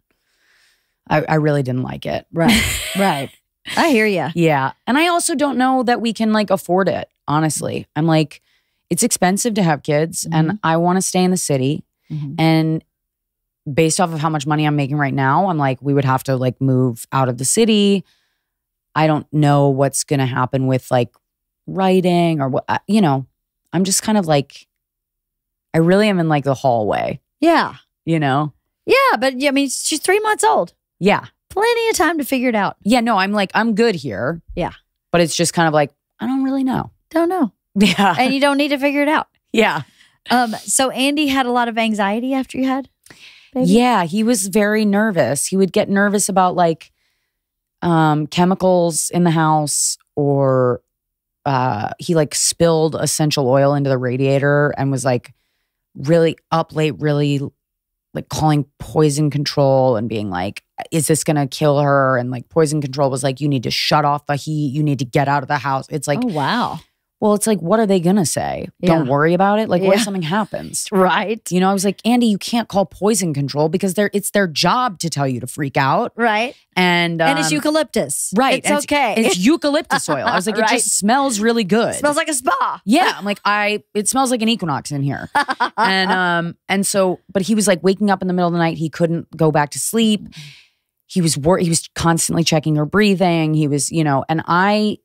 I really didn't like it. Right. Right. I hear you. Yeah. And I also don't know that we can like afford it, honestly. I'm like, it's expensive to have kids and I want to stay in the city. And based off of how much money I'm making right now, I'm like, we would have to like move out of the city. I don't know what's going to happen with like writing or what, you know, I'm just kind of like, I really am in like the hallway, Yeah. you know? Yeah. But I mean, she's 3 months old. Yeah. Plenty of time to figure it out. Yeah. No, I'm like, I'm good here. Yeah. But it's just kind of like, I don't really know. Don't know. Yeah. And you don't need to figure it out. Yeah. So Andy had a lot of anxiety after you had baby? Yeah. He was very nervous. He would get nervous about like chemicals in the house, or he like spilled essential oil into the radiator and was like really up late, really like calling poison control and being like, is this going to kill her? And like poison control was like, you need to shut off the heat. You need to get out of the house. It's like, Oh, wow. well, it's like, what are they going to say? Yeah. Don't worry about it. Like, what Yeah. if something happens? Right. You know, I was like, Andy, you can't call poison control because it's their job to tell you to freak out. Right. And And it's eucalyptus. right. It's and okay. It's eucalyptus oil. I was like, Right. it just smells really good. smells like a spa. Yeah. I'm like, it smells like an Equinox in here. And so, but he was like waking up in the middle of the night. He couldn't go back to sleep. He was he was constantly checking her breathing. He was, you know, and I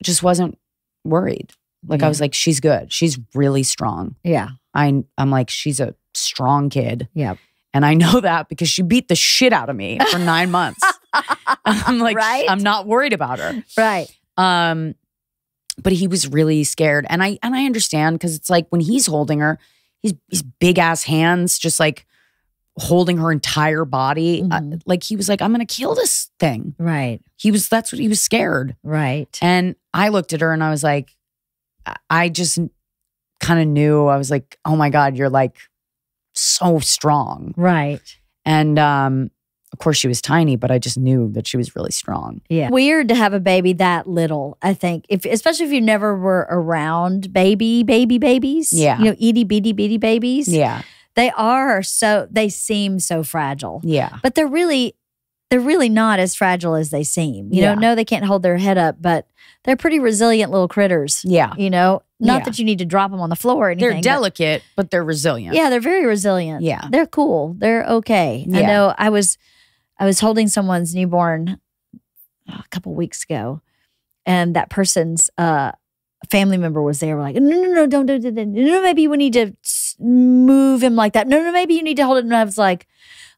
just wasn't worried. Like I was like, she's good. She's really strong. Yeah. I'm like, she's a strong kid. Yeah. And I know that because she beat the shit out of me for 9 months. I'm like, Right? I'm not worried about her. Right. But he was really scared. And I understand, because it's like when he's holding her, his big ass hands just like holding her entire body. Like he was like, I'm going to kill this thing. Right. That's what he was scared. Right. And I looked at her and I was like, I just kind of knew. I was like, oh my God, you're like so strong. Right. And of course she was tiny, but I just knew that she was really strong. Yeah. Weird to have a baby that little, I think. Especially if you never were around babies. Yeah. You know, itty bitty babies. Yeah. They seem so fragile. Yeah. But they're really not as fragile as they seem. You Yeah. know, no, they can't hold their head up, but they're pretty resilient little critters. Yeah. You know, not Yeah. that you need to drop them on the floor or anything. They're delicate, but they're resilient. Yeah, they're very resilient. Yeah. They're cool. They're okay. I Yeah. know I was holding someone's newborn a couple weeks ago, and that person's family member was there. We're like, no, don't do that. No, maybe we need to move him like that. No, maybe you need to hold it. And I was like,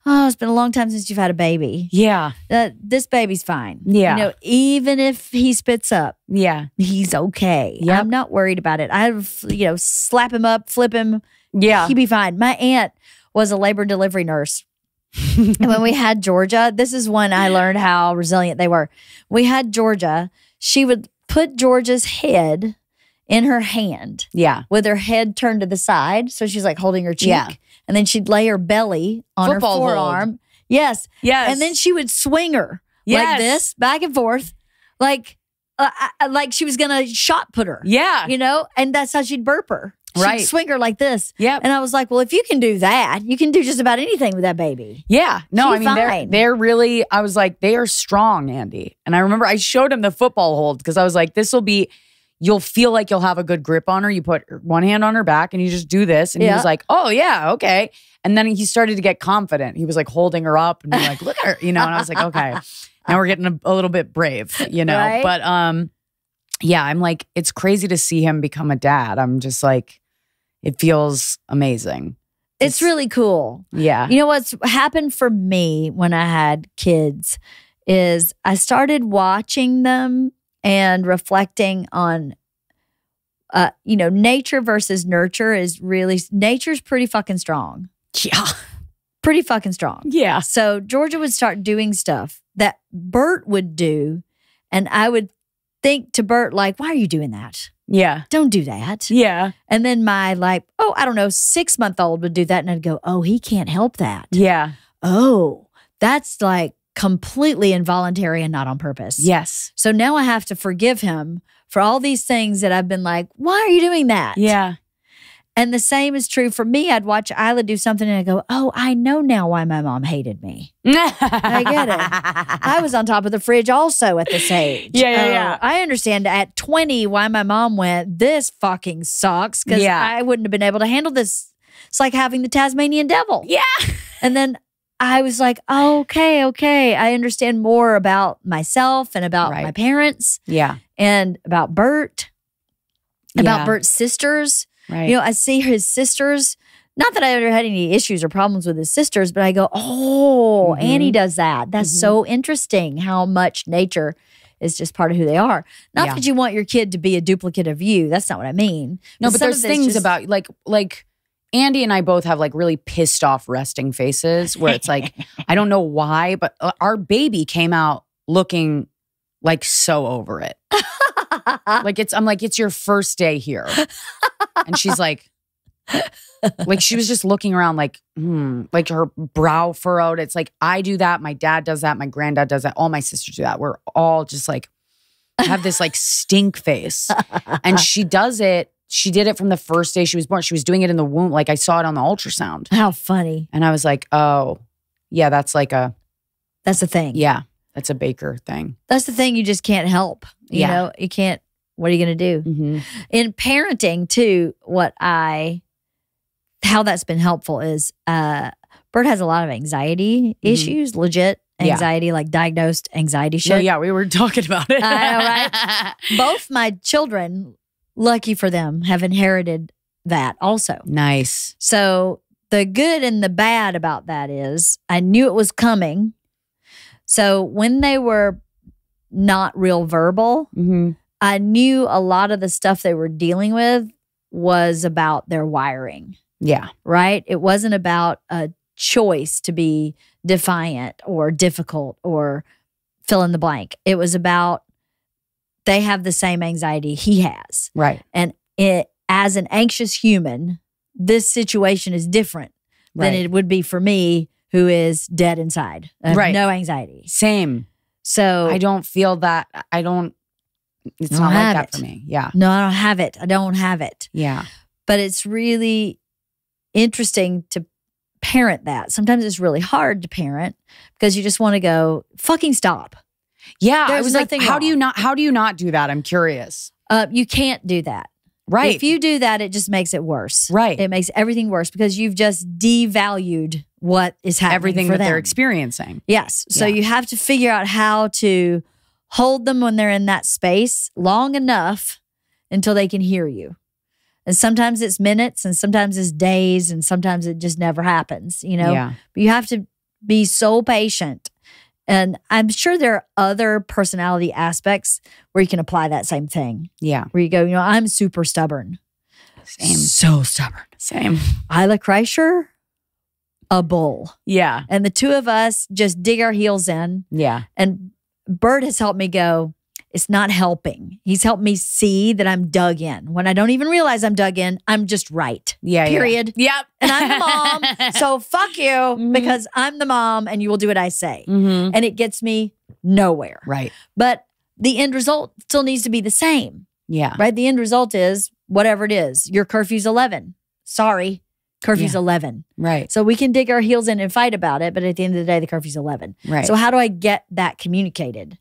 oh, it's been a long time since you've had a baby. Yeah. This baby's fine. Yeah. You know, even if he spits up, Yeah. he's okay. Yep. I'm not worried about it. I, slap him up, flip him. Yeah. He'd be fine. My aunt was a labor and delivery nurse. And when we had Georgia, this is when I learned how resilient they were. We had Georgia. She would put Georgia's head in her hand. Yeah. With her head turned to the side. So she's like holding her cheek. Yeah. And then she'd lay her belly on Football her forearm. hold. Yes. Yes. And then she would swing her Yes. like this, back and forth, like she was going to shot put her. Yeah. You know? And that's how she'd burp her. She'd Right. swing her like this. Yep. And I was like, well, if you can do that, you can do just about anything with that baby. Yeah. No, She's I mean, fine. they're really, I was like, they are strong, Andy. And I remember I showed him the football hold because I was like, you'll feel like you'll have a good grip on her. You put one hand on her back and you just do this. And he Yeah. was like, oh yeah, okay. And then he started to get confident. He was like holding her up and being like, look at her, you know, and I was like, okay, now we're getting a little bit brave, you know? Right? But yeah, I'm like, it's crazy to see him become a dad. I'm just like, it feels amazing. It's really cool. Yeah. You know what's happened for me when I had kids is I started watching them and reflecting on, nature versus nurture is really, nature's pretty fucking strong. Yeah. Pretty fucking strong. Yeah. So Georgia would start doing stuff that Bert would do. And I would think to Bert, like, why are you doing that? Yeah. Don't do that. Yeah. And then my 6-month-old would do that. And I'd go, oh, he can't help that. Yeah. Oh, that's like completely involuntary and not on purpose. Yes. So now I have to forgive him for all these things that I've been like, why are you doing that? Yeah. And the same is true for me. I'd watch Isla do something and I go, oh, I know now why my mom hated me. I get it. I was on top of the fridge also at this age. Yeah. I understand at 20 why my mom went, this fucking sucks, because I wouldn't have been able to handle this. It's like having the Tasmanian devil. Yeah. And then I was like, okay. I understand more about myself and about my parents. Yeah. And about Bert, about Bert's sisters. Right. You know, I see his sisters. Not that I ever had any issues or problems with his sisters, but I go, oh, Annie does that. That's so interesting how much nature is just part of who they are. Not that you want your kid to be a duplicate of you. That's not what I mean. No, but there's things about like Andy and I both have like really pissed off resting faces where it's like, I don't know why, but our baby came out looking like so over it. I'm like, it's your first day here. And she's like she was just looking around like her brow furrowed. It's like, I do that. My dad does that. My granddad does that. All my sisters do that. We're all just like, have this like stink face. And she does it. She did it from the first day she was born. She was doing it in the womb. Like I saw it on the ultrasound. How funny. And I was like, oh, yeah, that's the thing. Yeah, that's a Baker thing. That's the thing you just can't help. You know, you can't, what are you going to do? In parenting too, how that's been helpful is Bert has a lot of anxiety issues, legit anxiety, like diagnosed anxiety shit. Yeah, we were talking about it. I know, right? Both my children, lucky for them, have inherited that also. Nice. So the good and the bad about that is I knew it was coming. So when they were not real verbal, I knew a lot of the stuff they were dealing with was about their wiring. Yeah. Right? It wasn't about a choice to be defiant or difficult or fill in the blank. It was about they have the same anxiety he has. Right. And as an anxious human, this situation is different than it would be for me, who is dead inside. No anxiety. Same. So I don't feel that. It's not like that for me. Yeah. No, I don't have it. I don't have it. Yeah. But it's really interesting to parent that. Sometimes it's really hard to parent because you just want to go, fucking stop. Yeah. There's I was like, how do you not do that? I'm curious. You can't do that. Right. If you do that, it just makes it worse. Right. It makes everything worse because you've just devalued what is happening everything for that them. they're experiencing. Yes. So you have to figure out how to hold them when they're in that space long enough until they can hear you. And sometimes it's minutes and sometimes it's days and sometimes it just never happens, you know? Yeah. But you have to be so patient. And I'm sure there are other personality aspects where you can apply that same thing. Yeah. Where you go, you know, I'm super stubborn. Same. So stubborn. Same. Isla Kreischer, a bull. Yeah. And the two of us just dig our heels in. Yeah. And Bert has helped me go, it's not helping. He's helped me see that I'm dug in. When I don't even realize I'm dug in, I'm just right. Yeah. Period. Yeah. Yep. And I'm the mom. So fuck you because I'm the mom and you will do what I say. And it gets me nowhere. Right. But the end result still needs to be the same. Yeah. Right? The end result is whatever it is. Your curfew's 11. Sorry. Curfew's 11. Right. So we can dig our heels in and fight about it, but at the end of the day, the curfew's 11. Right. So how do I get that communicated?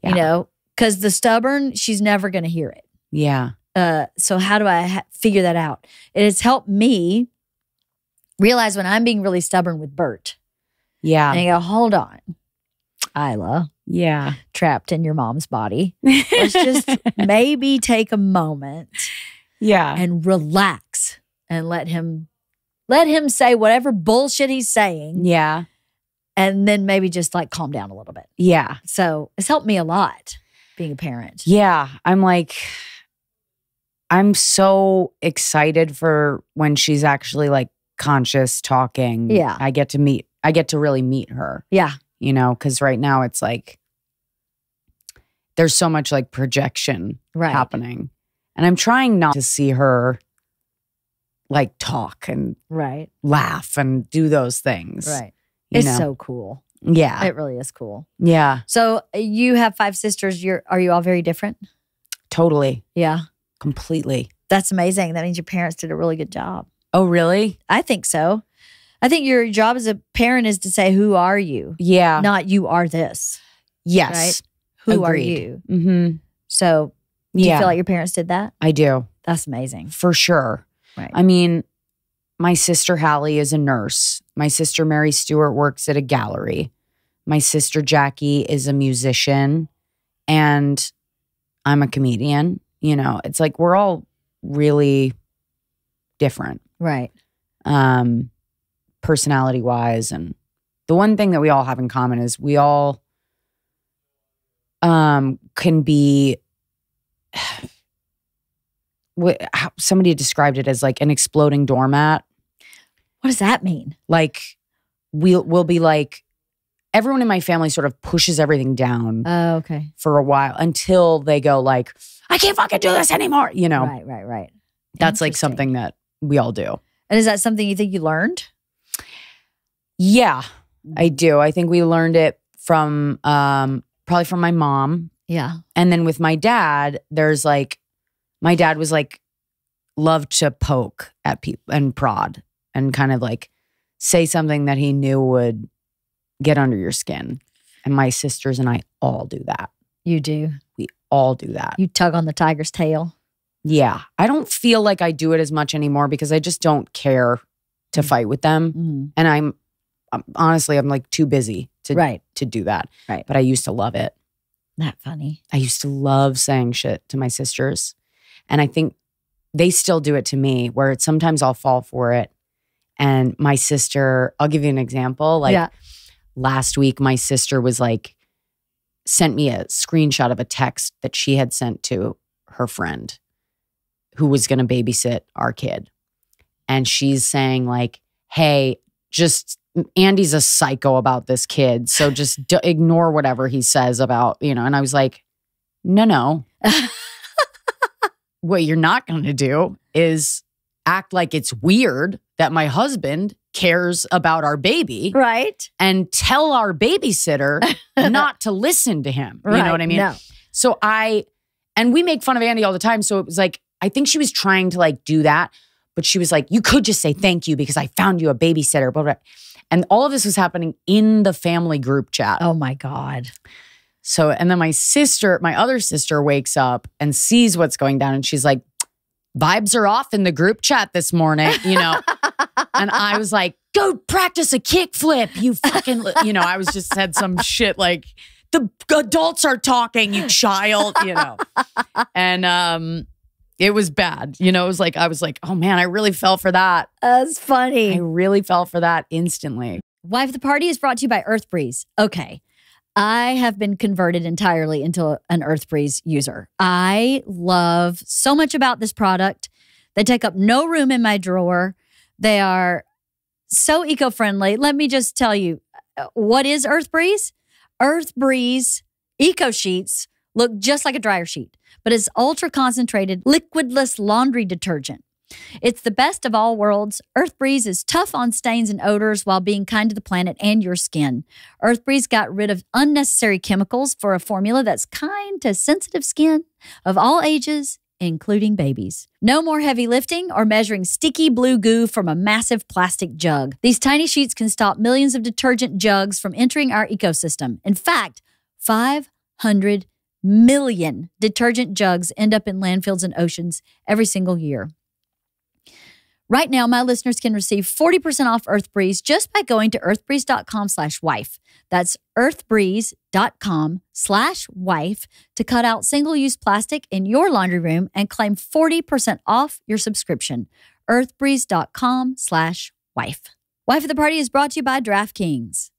Yeah. You know, because the stubborn, she's never going to hear it. Yeah. So how do I figure that out? It has helped me realize when I'm being really stubborn with Bert. Yeah. And I go, hold on, Isla. Yeah. Trapped in your mom's body. Let's just maybe take a moment. Yeah. And relax and let him say whatever bullshit he's saying. Yeah. And then maybe just like calm down a little bit. Yeah. So it's helped me a lot being a parent. Yeah. I'm so excited for when she's actually like conscious talking. Yeah. I get to really meet her. Yeah. You know, because right now it's like there's so much like projection happening. And I'm trying not to see her like talk and laugh and do those things. Right. You It's know? so cool. Yeah. It really is cool. Yeah. So you have 5 sisters. Are you all very different? Totally. Yeah. Completely. That's amazing. That means your parents did a really good job. Oh, really? I think so. I think your job as a parent is to say, who are you? Yeah. Not you are this. Yes. Right? Who are Agreed. you? Mm-hmm. So do you feel like your parents did that? I do. That's amazing. For sure. Right. I mean, my sister Hallie is a nurse. My sister Mary Stewart works at a gallery. My sister Jackie is a musician. And I'm a comedian. You know, it's like we're all really different. Right. Personality wise. And the one thing that we all have in common is we all can be, somebody described it as like an exploding doormat. What does that mean? Like we'll be like, everyone in my family sort of pushes everything down Oh, okay. for a while until they go like, I can't fucking do this anymore. You know, Right. that's like Interesting. something that we all do. And is that something you think you learned? Yeah, I do. I think we learned it from probably from my mom. Yeah. And then with my dad, there's like, my dad was like, loved to poke at people and prod and kind of like say something that he knew would get under your skin. And my sisters and I all do that. You do. We all do that. You tug on the tiger's tail. Yeah. I don't feel like I do it as much anymore because I just don't care to fight with them. Mm. And I'm honestly, I'm like too busy Right. to do that. Right. But I used to love it. Not funny. I used to love saying shit to my sisters. And I think they still do it to me where it's sometimes I'll fall for it. And my sister, I'll give you an example. Like last week, my sister was like, sent me a screenshot of a text that she had sent to her friend who was going to babysit our kid. And she's saying like, hey, just Andy's a psycho about this kid. So just ignore whatever he says about, you know. And I was like, no. What you're not going to do is act like it's weird that my husband cares about our baby. Right. And tell our babysitter not to listen to him. You know what I mean? No. So and we make fun of Andy all the time. So it was like, I think she was trying to like do that. But she was like, you could just say thank you because I found you a babysitter. Blah, blah. And all of this was happening in the family group chat. Oh my God. So, and then my other sister wakes up and sees what's going down. And she's like, vibes are off in the group chat this morning, you know? And I was like, go practice a kickflip, you fucking, you know, I was just said some shit like, the adults are talking, you child, you know? And it was bad. You know, it was like, I was like, oh man, I really fell for that. That's funny. I really fell for that instantly. Wife of the Party is brought to you by EarthBreeze. Okay. I have been converted entirely into an EarthBreeze user. I love so much about this product. They take up no room in my drawer. They are so eco-friendly. Let me just tell you, what is EarthBreeze? EarthBreeze Eco Sheets look just like a dryer sheet, but it's ultra-concentrated, liquidless laundry detergent. It's the best of all worlds. EarthBreeze is tough on stains and odors while being kind to the planet and your skin. EarthBreeze got rid of unnecessary chemicals for a formula that's kind to sensitive skin of all ages, including babies. No more heavy lifting or measuring sticky blue goo from a massive plastic jug. These tiny sheets can stop millions of detergent jugs from entering our ecosystem. In fact, 500 million detergent jugs end up in landfills and oceans every single year. Right now, my listeners can receive 40% off EarthBreeze just by going to earthbreeze.com/wife. That's earthbreeze.com/wife to cut out single-use plastic in your laundry room and claim 40% off your subscription. earthbreeze.com/wife. Wife of the Party is brought to you by DraftKings.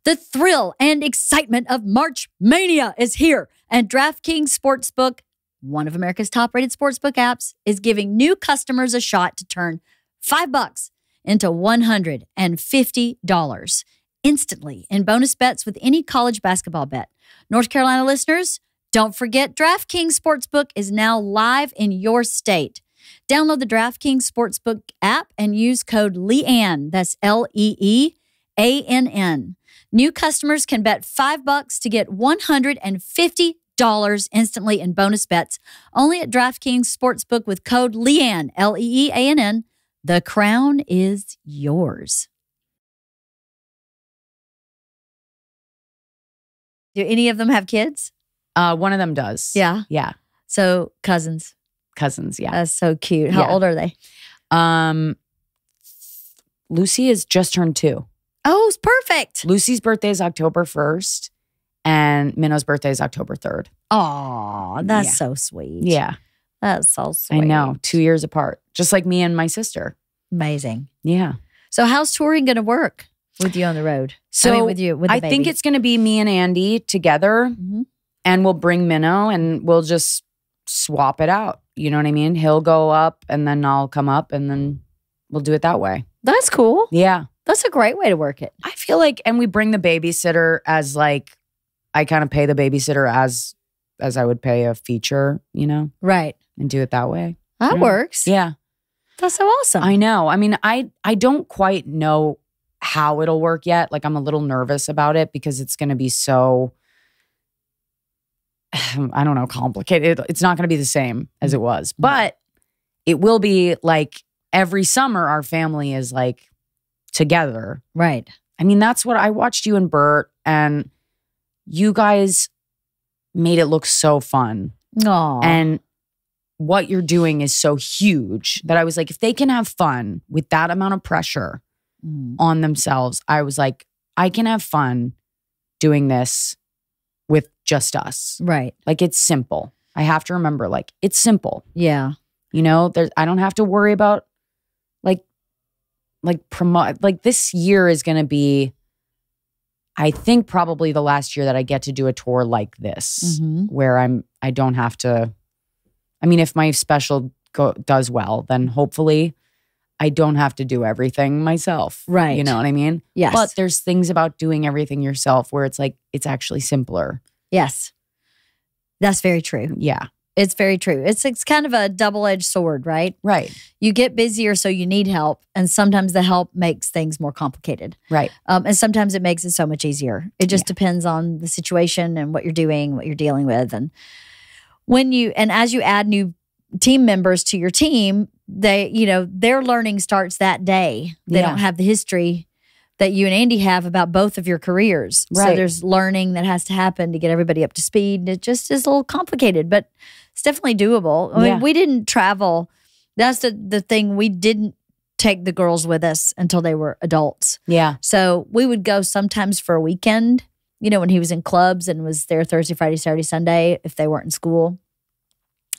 The thrill and excitement of March Mania is here, and DraftKings Sportsbook, one of America's top-rated sportsbook apps, is giving new customers a shot to turn $5 into $150 instantly in bonus bets with any college basketball bet. North Carolina listeners, don't forget DraftKings Sportsbook is now live in your state. Download the DraftKings Sportsbook app and use code LEANN, that's LEEANN. New customers can bet $5 to get $150 $50 instantly in bonus bets only at DraftKings Sportsbook with code LEANN, LEEANN. The crown is yours. Do any of them have kids? One of them does. Yeah. Yeah. So cousins. Cousins, yeah. That's so cute. How old are they? Lucy has just turned 2. Oh, it's perfect. Lucy's birthday is October 1st and Minnow's birthday is October 3rd. Oh, that's Yeah. so sweet. Yeah. That's so sweet. I know. 2 years apart. Just like me and my sister. Amazing. Yeah. So how's touring going to work with you on the road? So with you, with the I baby. think it's going to be me and Andy together Mhm. and we'll bring Minnow and we'll just swap it out. You know what I mean? He'll go up and then I'll come up and then we'll do it that way. That's cool. Yeah. That's a great way to work it. I feel like, and we bring the babysitter as like, I kind of pay the babysitter as I would pay a feature, you know, Right. and do it that way. That Yeah. works. Yeah. That's so awesome. I know. I mean, I don't quite know how it'll work yet. Like I'm a little nervous about it because it's going to be so, I don't know, complicated. It's not going to be the same as it was, but it will be like every summer our family is like together. Right. I mean, that's what I watched you and Bert and you guys made it look so fun. Aw. And what you're doing is so huge that I was like, if they can have fun with that amount of pressure Mm. on themselves, I was like, I can have fun doing this with just us. Right. Like it's simple. I have to remember, like, it's simple. Yeah. You know, I don't have to worry about like promote. Like this year is going to be, I think probably the last year that I get to do a tour like this, Mhm. where I don't have to. I mean, if my special does well, then hopefully I don't have to do everything myself. Right. You know what I mean? Yes. But there's things about doing everything yourself where it's like, it's actually simpler. Yes. That's very true. Yeah. It's very true. It's kind of a double-edged sword, right? Right. You get busier, so you need help. And sometimes the help makes things more complicated. Right. And sometimes it makes it so much easier. It just depends on the situation and what you're doing, what you're dealing with. And as you add new team members to your team, their learning starts that day. They Yeah. don't have the history that you and Andy have about both of your careers. So Right. there's learning that has to happen to get everybody up to speed. It just is a little complicated, but it's definitely doable. I Yeah. mean, we didn't travel. That's the thing. We didn't take the girls with us until they were adults. Yeah. So we would go sometimes for a weekend, when he was in clubs and was there Thursday, Friday, Saturday, Sunday, if they weren't in school.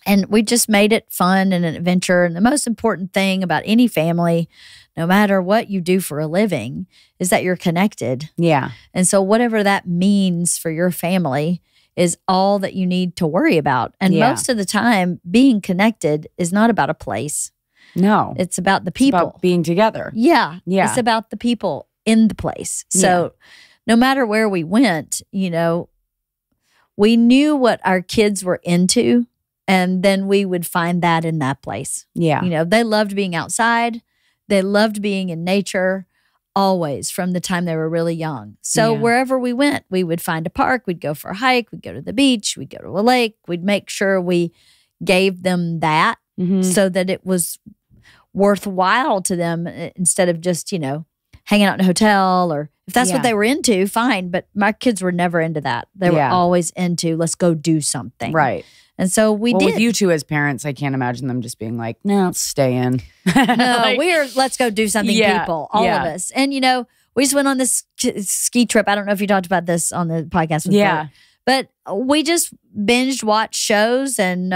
And we just made it fun and an adventure. And the most important thing about any family, no matter what you do for a living, is that you're connected. Yeah. And so whatever that means for your family is all that you need to worry about. And Yeah. most of the time, being connected is not about a place. No. It's about the It's people. about being together. Yeah. Yeah. It's about the people in the place. So no matter where we went, we knew what our kids were into, and then we would find that in that place. Yeah. They loved being outside. They loved being in nature always from the time they were really young. So Yeah. wherever we went, we would find a park, we'd go for a hike, we'd go to the beach, we'd go to a lake, we'd make sure we gave them that Mhm. so that it was worthwhile to them instead of just, hanging out in a hotel, or if that's Yeah. what they were into, fine. But my kids were never into that. They were Yeah. always into, let's go do something. Right. And so we Well, did. with you two as parents, I can't imagine them just being like, no, let's stay in. No, we're let's go do something, Yeah, people, all yeah. of us. And, we just went on this ski trip. I don't know if you talked about this on the podcast with Yeah. Bert, but we just binged watched shows and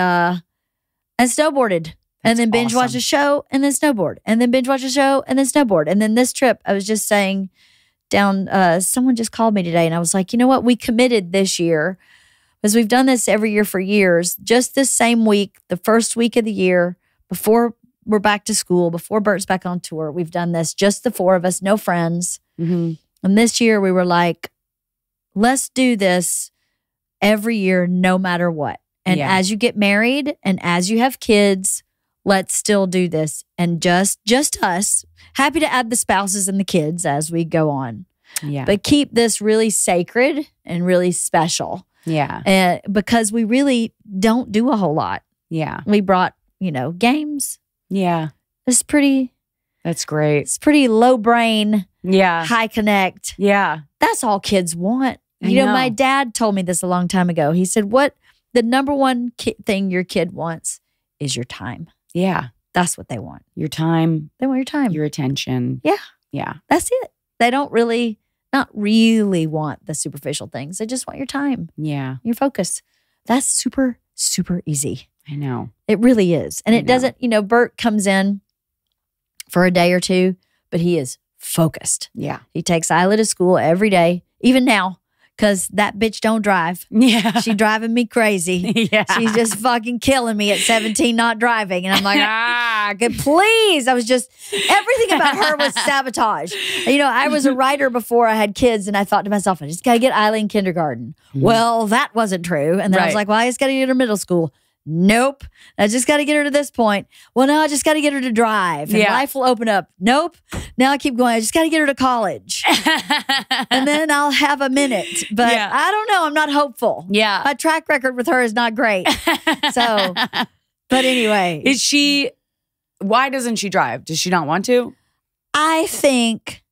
snowboarded. And That's then binge watch awesome. a show and then snowboard. And then binge watch a show and then snowboard. And then this trip, I was just saying someone just called me today and I was like, you know what? We committed this year, because we've done this every year for years, just this same week, the first week of the year, before we're back to school, before Bert's back on tour, we've done this, just the four of us, no friends. Mhm. And this year we were like, let's do this every year, no matter what. And Yeah. as you get married and as you have kids, let's still do this. And just us, happy to add the spouses and the kids as we go on. Yeah. But keep this really sacred and really special. Yeah. because we really don't do a whole lot. Yeah. We brought, games. Yeah. It's pretty great. It's pretty low brain, Yeah. high connect. Yeah. That's all kids want. I know. My dad told me this a long time ago. He said, what the number one thing your kid wants is your time. Yeah. That's what they want. Your time, They want your time. your attention. Yeah. Yeah. That's it. They don't not really want the superficial things. They just want your time, Yeah. your focus. That's super, super easy. I know. It really is. And I it doesn't, Bert comes in for a day or two, but he is focused. Yeah. He takes Isla to school every day, even now, because that bitch don't drive. Yeah. She driving me crazy. Yeah. She's just fucking killing me at 17 not driving. And I'm like, please. I was just, everything about her was sabotage. I was a writer before I had kids, and I thought to myself, I just got to get Isla in kindergarten. Well, that wasn't true. And then I was like, well, I just got to get her middle school. Nope. I just got to get her to this point. Well, now I just got to get her to drive and life will open up. Nope. Now I keep going. I just got to get her to college and then I'll have a minute. But I don't know. I'm not hopeful. Yeah. My track record with her is not great. So, but anyway. Why doesn't she drive? Does she not want to? I think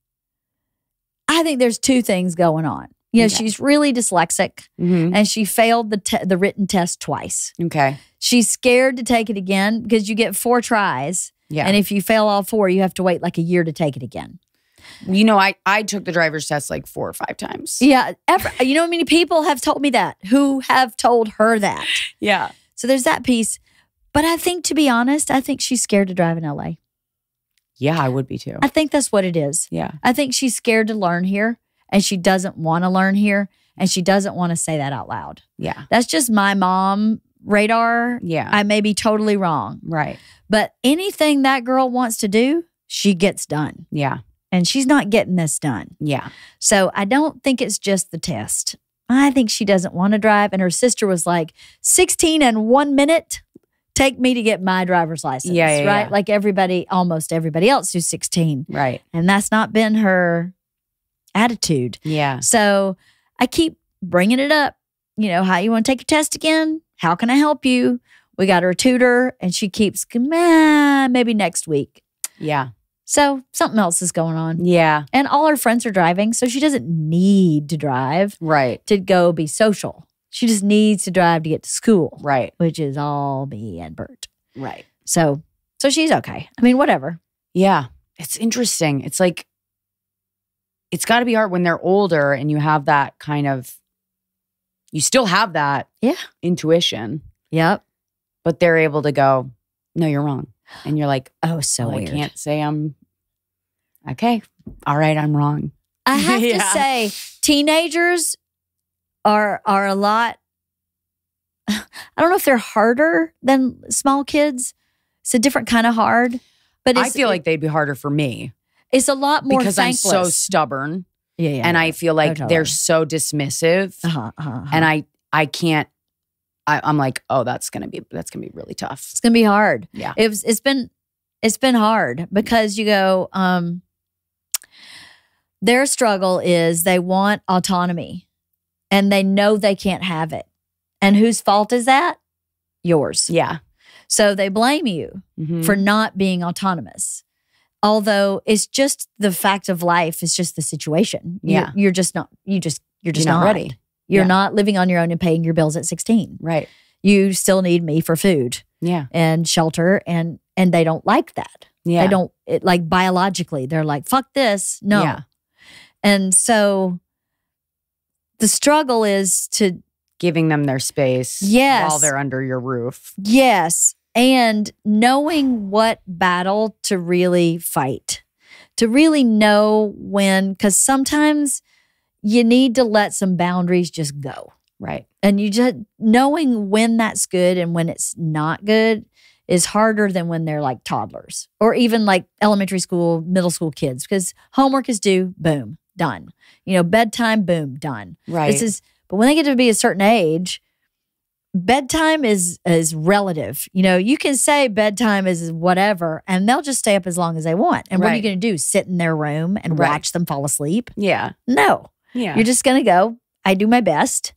there's two things going on. She's really dyslexic and she failed the written test twice. Okay. She's scared to take it again because you get 4 tries. Yeah. And if you fail all 4, you have to wait like a year to take it again. I took the driver's test like 4 or 5 times. Yeah. How many people have told me that, who have told her that? Yeah. So there's that piece. But I think, to be honest, I think she's scared to drive in LA. Yeah, I would be too. I think that's what it is. Yeah. I think she's scared to learn here. And she doesn't want to learn here. And she doesn't want to say that out loud. Yeah. That's just my mom radar. Yeah. I may be totally wrong. Right. But anything that girl wants to do, she gets done. Yeah. And she's not getting this done. Yeah. So I don't think it's just the test. I think she doesn't want to drive. And her sister was like, 16 and 1 minute, take me to get my driver's license. Yeah, right? yeah. Like almost everybody else who's 16. Right. And that's not been her attitude. Yeah. So I keep bringing it up. How you want to take your test again? How can I help you? We got her a tutor and she keeps, maybe next week. Yeah. So something else is going on. Yeah. And all her friends are driving. So she doesn't need to drive Right. to go be social. She just needs to drive to get to school. Right. Which is all me and Bert. Right. So she's okay. I mean, whatever. Yeah. It's interesting. It's like, it's got to be hard when they're older and you have that kind of, you still have that intuition, Yep. but they're able to go, no, you're wrong. And you're like, Oh, so well, I weird. can't say I'm, okay, all right, I'm wrong. I have to Yeah. say, teenagers are a lot, I don't know if they're harder than small kids. It's a different kind of hard. But I feel like they'd be harder for me it's a lot more because thankless. I'm so stubborn yeah, and I feel like Totally. they're so dismissive and I can't, I'm like, oh, that's gonna be really tough. It's gonna be hard. Yeah. It's been hard because you go, their struggle is they want autonomy and they know they can't have it. And whose fault is that? Yours. Yeah. So they blame you Mhm. for not being autonomous. Although it's just the fact of life, it's just the situation. Yeah. You're just not, you're just not not ready. You're Yeah. not living on your own and paying your bills at 16. Right. You still need me for food Yeah. and shelter, and they don't like that. Yeah. They don't, like biologically, they're like, fuck this. No. Yeah. And so the struggle is to, Giving them their space Yes. while they're under your roof. yes, and knowing what battle to really fight, to really know when, because sometimes you need to let some boundaries just go. Right. And you just knowing when that's good and when it's not good is harder than when they're like toddlers or even like elementary school, middle school kids, because homework is due, boom, done. Bedtime, boom, done. Right. But when they get to be a certain age, bedtime is relative. You can say bedtime is whatever, and they'll just stay up as long as they want. And what are you Right. going to do? Sit in their room and Right. watch them fall asleep? Yeah. No. Yeah. You're just going to go, I do my best.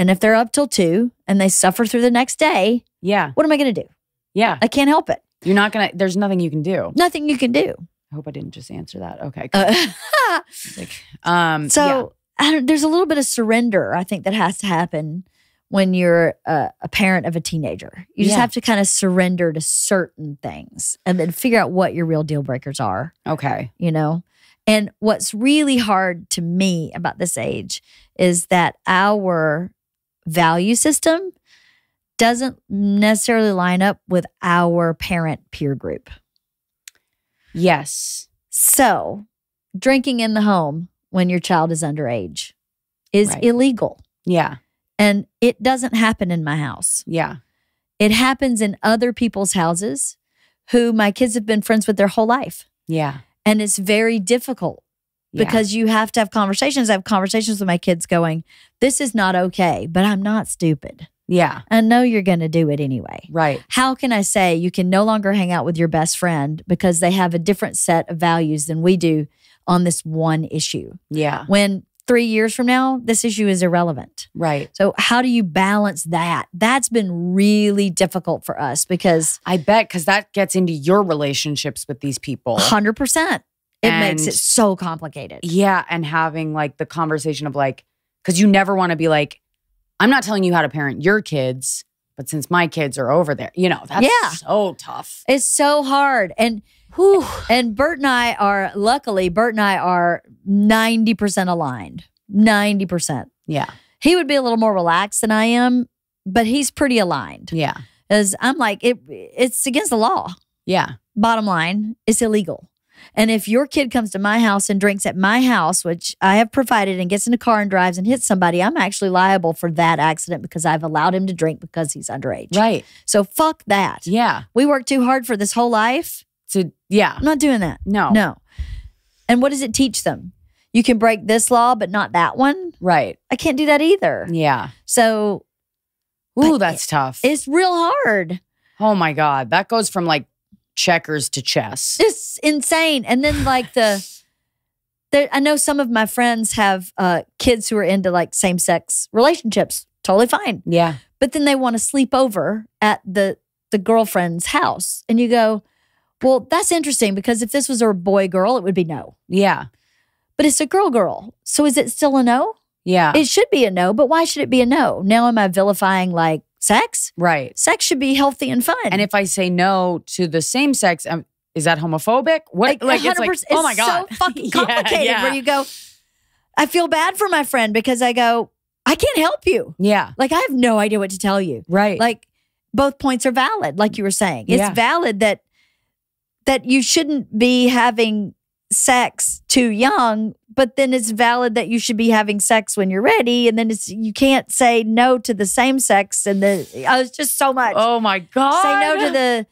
And if they're up till 2 and they suffer through the next day, Yeah. what am I going to do? Yeah. I can't help it. You're not going to, there's nothing you can do. Nothing you can do. I hope I didn't just answer that. Okay. Cool. So there's a little bit of surrender, I think, that has to happen when you're a parent of a teenager. You just have to kind of surrender to certain things and then figure out what your real deal breakers are. Okay. You know? And what's really hard to me about this age is that our value system doesn't necessarily line up with our parent peer group. Yes. So, drinking in the home when your child is underage is illegal. Yeah. And it doesn't happen in my house. Yeah. It happens in other people's houses who my kids have been friends with their whole life. Yeah. And it's very difficult because you have to have conversations. I have conversations with my kids going, this is not okay, but I'm not stupid. Yeah. I know you're going to do it anyway. Right. How can I say you can no longer hang out with your best friend because they have a different set of values than we do on this one issue? Yeah. When 3 years from now, this issue is irrelevant. Right. So how do you balance that? That's been really difficult for us because I bet because that gets into your relationships with these people. 100%. It makes And- it so complicated. Yeah. And having like the conversation of like, because you never want to be like, I'm not telling you how to parent your kids, but since my kids are over there, that's so tough. It's so hard. And Bert and I are, luckily, Bert and I are 90% aligned. 90%. Yeah. He would be a little more relaxed than I am, but he's pretty aligned. Yeah. As I'm like, it's against the law. Yeah. Bottom line, it's illegal. And if your kid comes to my house and drinks at my house, which I have provided, and gets in a car and drives and hits somebody, I'm actually liable for that accident because I've allowed him to drink because he's underage. Right. So fuck that. Yeah. We worked too hard for this whole life. So, yeah. I'm not doing that. No. No. And what does it teach them? You can break this law, but not that one? Right. I can't do that either. Yeah. So Ooh, that's tough. it's real hard. Oh my God. That goes from like checkers to chess. It's insane. And then like I know some of my friends have kids who are into like same-sex relationships. Totally fine. Yeah. But then they want to sleep over at the girlfriend's house. And you go, well, that's interesting because if this was a boy-girl, it would be no. Yeah. But it's a girl-girl. So is it still a no? Yeah. It should be a no, but why should it be a no? Now am I vilifying like sex? Right. Sex should be healthy and fun. And if I say no to the same sex, is that homophobic? What? Like, it's like, oh my God. It's so fucking complicated Yeah. where you go, I feel bad for my friend because I go, I can't help you. Yeah. Like, I have no idea what to tell you. Right. Like, both points are valid, like you were saying. It's Yeah. valid that you shouldn't be having sex too young, but then it's valid that you should be having sex when you're ready. And then you can't say no to the same sex. And it's just so much. Oh my God. Say no to the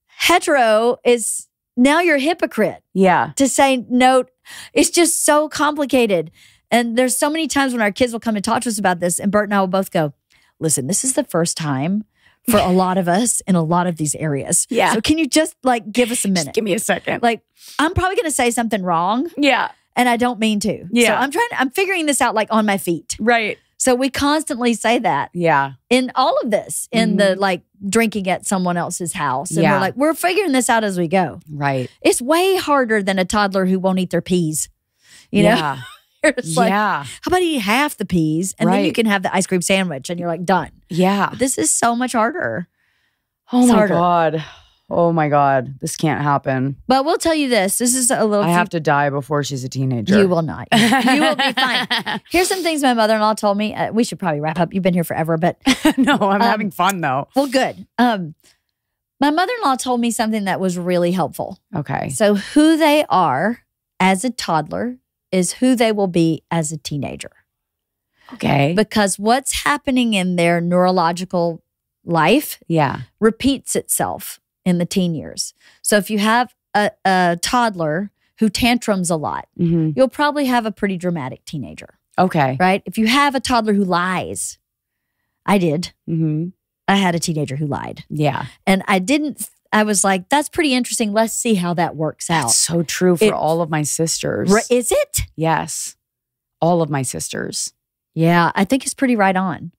hetero is now you're a hypocrite. Yeah. To say no, it's just so complicated. And there's so many times when our kids will come and talk to us about this, and Bert and I will both go, listen, this is the first time for a lot of us in a lot of these areas. Yeah. So can you just like give us a minute? Just give me a second. Like, I'm probably going to say something wrong Yeah. and I don't mean to. Yeah. So I'm figuring this out like on my feet. Right. So we constantly say that Yeah. in all of this, in the like drinking at someone else's house. And Yeah. we're figuring this out as we go. Right. It's way harder than a toddler who won't eat their peas. You know? Yeah. It's like, Yeah. how about eating half the peas and then you Right. can have the ice cream sandwich and you're like done. Yeah. This is so much harder. Oh It's my harder. God. Oh my God. This can't happen. But we'll tell you this. This is a little. I have to die before she's a teenager. You will not. You will be fine. Here's some things my mother-in-law told me. We should probably wrap up. You've been here forever, but No, I'm having fun though. well, good. My mother-in-law told me something that was really helpful. Okay. So who they are as a toddler is who they will be as a teenager. Okay. Because what's happening in their neurological life Yeah. repeats itself in the teen years. So if you have a toddler who tantrums a lot, Mm-hmm. you'll probably have a pretty dramatic teenager, Okay. right? If you have a toddler who lies, I did. Mm-hmm. I had a teenager who lied. Yeah. And I was like, that's pretty interesting. Let's see how that works out. That's so true for It- all of my sisters. Is it? Yes. All of my sisters. Yeah, I think it's pretty right on.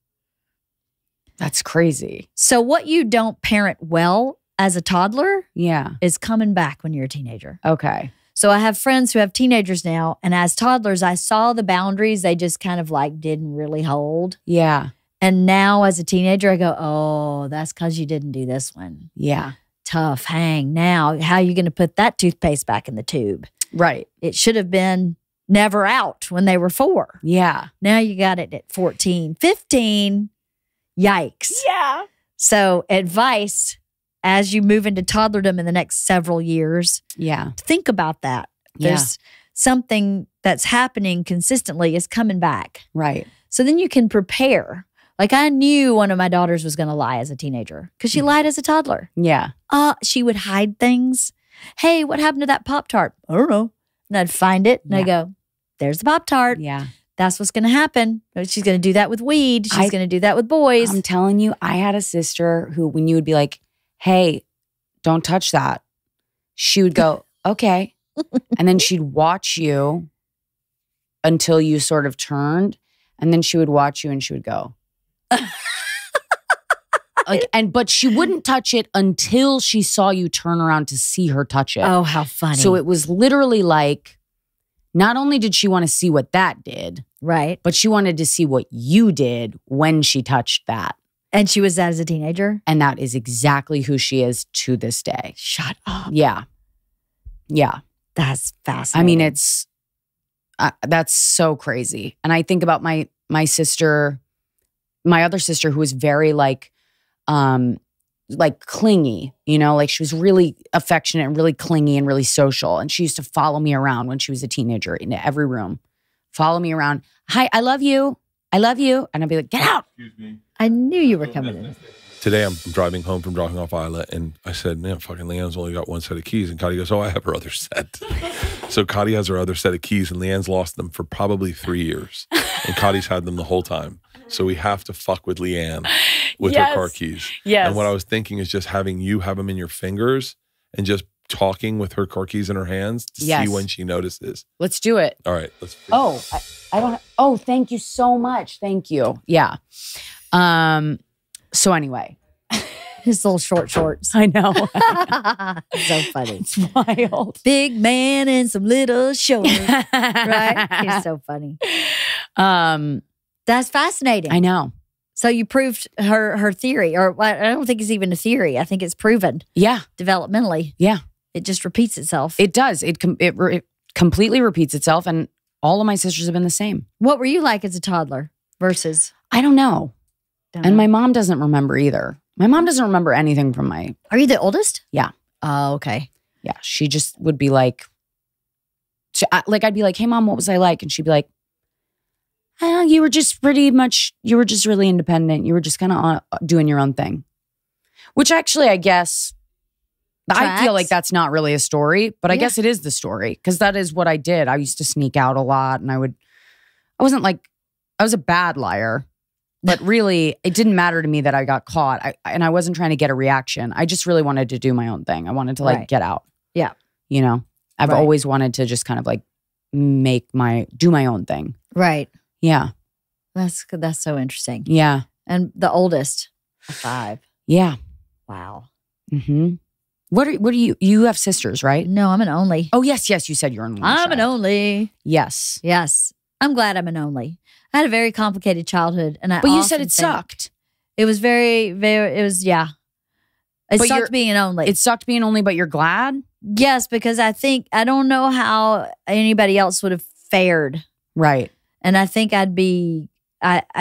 That's crazy. So what you don't parent well as a toddler Yeah. is coming back when you're a teenager. Okay. So I have friends who have teenagers now, and as toddlers, I saw the boundaries they just kind of like didn't really hold. Yeah. And now as a teenager, I go, oh, that's because you didn't do this one. Yeah. Tough hang. Now, how are you going to put that toothpaste back in the tube? Right. It should have been never out when they were 4. Yeah. Now you got it at 14, 15. Yikes. Yeah. So advice as you move into toddlerdom in the next several years, Yeah. think about that. Yeah. There's something that's happening consistently is coming back. Right. So then you can prepare. Like I knew one of my daughters was going to lie as a teenager because she lied as a toddler. Yeah. She would hide things. Hey, what happened to that Pop-Tart? I don't know. And I'd find it and I'd go, there's the Pop-Tart. Yeah. That's what's going to happen. She's going to do that with weed. She's going to do that with boys. I'm telling you, I had a sister who, when you would be like, hey, don't touch that, she would go, okay. And then she'd watch you until you sort of turned. And then she would watch you and she would go. But she wouldn't touch it until she saw you turn around to see her touch it. Oh, how funny. So it was literally like, not only did she want to see what that did, right. but she wanted to see what you did when she touched that. And she was that as a teenager? And that is exactly who she is to this day. Shut up. Yeah. Yeah. That's fascinating. I mean, it's, that's so crazy. And I think about my sister, my other sister who was very like clingy, you know, like she was really affectionate and really clingy and really social. And she used to follow me around when she was a teenager into every room, follow me around. Hi, I love you. I love you. And I'd be like, get out. Excuse me. I knew you were coming in. Today I'm driving home from dropping off Isla, and I said, man, fucking Leanne's only got one set of keys. And Cotty goes, oh, I have her other set. So Cotty has her other set of keys, and Leanne's lost them for probably 3 years. And Cotty's had them the whole time. So we have to fuck with Leanne with her car keys. Yes. And what I was thinking is just having you have them in your fingers and just talking with her car keys in her hands to see when she notices. Let's do it. All right. Let's. Oh, I don't. Oh, thank you so much. Thank you. Yeah. So anyway, His little short shorts. I know. So funny. It's wild. Big man and some little shorts. Right? He's so funny. That's fascinating. I know. So you proved her theory, or I don't think it's even a theory. I think it's proven Yeah. developmentally. Yeah. It just repeats itself. It does. It completely repeats itself, and all of my sisters have been the same. What were you like as a toddler versus? I don't know. Don't And know. my mom doesn't remember either. My mom doesn't remember anything from my. Are you the oldest? Yeah. Oh, okay. Yeah. She just would be like, I'd be like, hey, Mom, what was I like? And she'd be like, you were just really independent. You were just kind of doing your own thing. Which actually, I guess, I feel like that's not really a story, but I guess it is the story because that is what I did. I used to sneak out a lot, and I was a bad liar, but really it didn't matter to me that I got caught. And I wasn't trying to get a reaction. I just really wanted to do my own thing. I wanted to get out. Yeah. You know, I've always wanted to just kind of like do my own thing. Right. Yeah. That's so interesting. Yeah. And the oldest, 5. Yeah. Wow. Mm-hmm. What are you have sisters, right? No, I'm an only. Oh, yes. You said you're an only I'm an child. only. Yes. Yes. I'm glad I'm an only. I had a very complicated childhood, and But you said it sucked. It was very, very. It was It But sucked being an only. It sucked being only, but you're glad? Yes, because I don't know how anybody else would have fared, Right. and I think I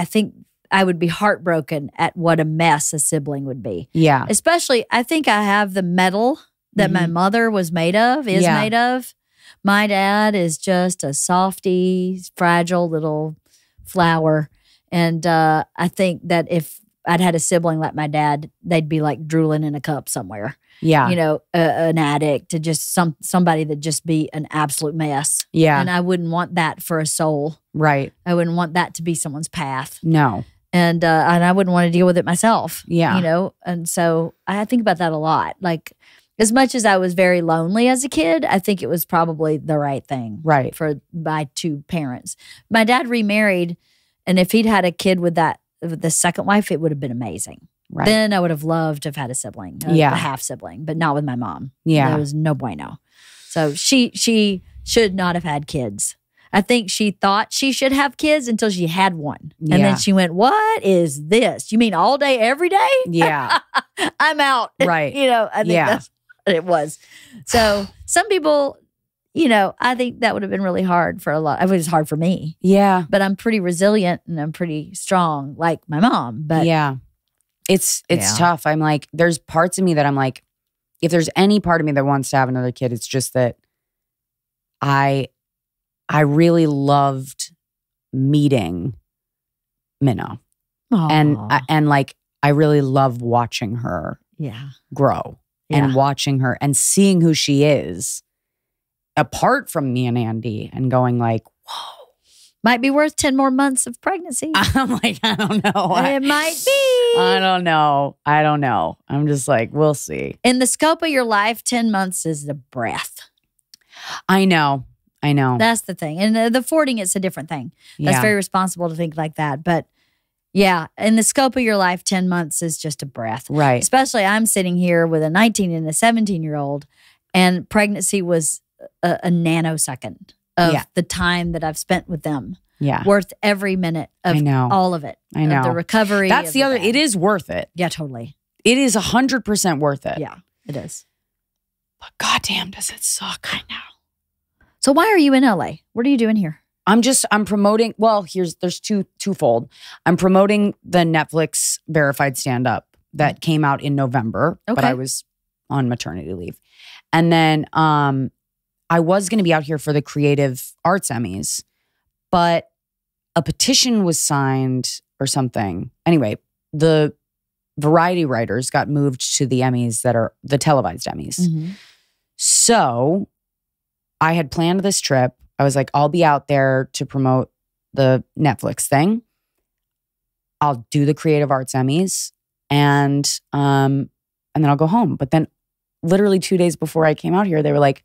think I would be heartbroken at what a mess a sibling would be. Yeah. Especially, I think I have the metal that my mother was made of, made of. My dad is just a softy, fragile little flower. And I think that if I'd had a sibling like my dad, they'd be like drooling in a cup somewhere. Yeah. You know, an addict, to just somebody that just be an absolute mess. Yeah. And I wouldn't want that for a soul. Right. I wouldn't want that to be someone's path. No. And I wouldn't want to deal with it myself. Yeah. You know, and so I think about that a lot. Like, as much as I was very lonely as a kid, I think it was probably the right thing. Right. For my 2 parents. My dad remarried, and if he'd had a kid with that the second wife, it would have been amazing. Right. Then I would have loved to have had a sibling, a half sibling, but not with my mom. Yeah. There was no bueno. So she should not have had kids. I think she thought she should have kids until she had one. And then she went, what is this? You mean all day, every day? Yeah. I'm out. Right. I think that's what it was. So some people, I think that would have been really hard for a lot. It was hard for me. Yeah. But I'm pretty resilient and I'm pretty strong like my mom. But yeah. It's tough. I'm like, there's parts of me that I'm like, if there's any part of me that wants to have another kid, it's just that I really loved meeting Minnow. Aww. And like I really love watching her grow and watching her and seeing who she is apart from me and Andy and going like, whoa. Might be worth 10 more months of pregnancy. I'm like, I don't know. It might be. I don't know. I'm just like, we'll see. In the scope of your life, 10 months is the breath. I know. That's the thing. And the fording, it's a different thing. That's very responsible to think like that. But yeah, in the scope of your life, 10 months is just a breath. Right. Especially I'm sitting here with a 19 and a 17-year-old and pregnancy was a nanosecond of the time that I've spent with them. Yeah. Worth every minute of all of it. I know. Of the recovery. That's the other, it is worth it. Yeah, totally. It is 100% worth it. Yeah, it is. But goddamn, does it suck. I know. So why are you in LA? What are you doing here? I'm promoting, well, there's twofold. I'm promoting the Netflix verified stand-up that came out in November, but I was on maternity leave. And then I was going to be out here for the Creative Arts Emmys, but a petition was signed or something. Anyway, the variety writers got moved to the Emmys that are the televised Emmys. Mm-hmm. So I had planned this trip. I was like, I'll be out there to promote the Netflix thing. I'll do the Creative Arts Emmys and then I'll go home. But then literally 2 days before I came out here, they were like,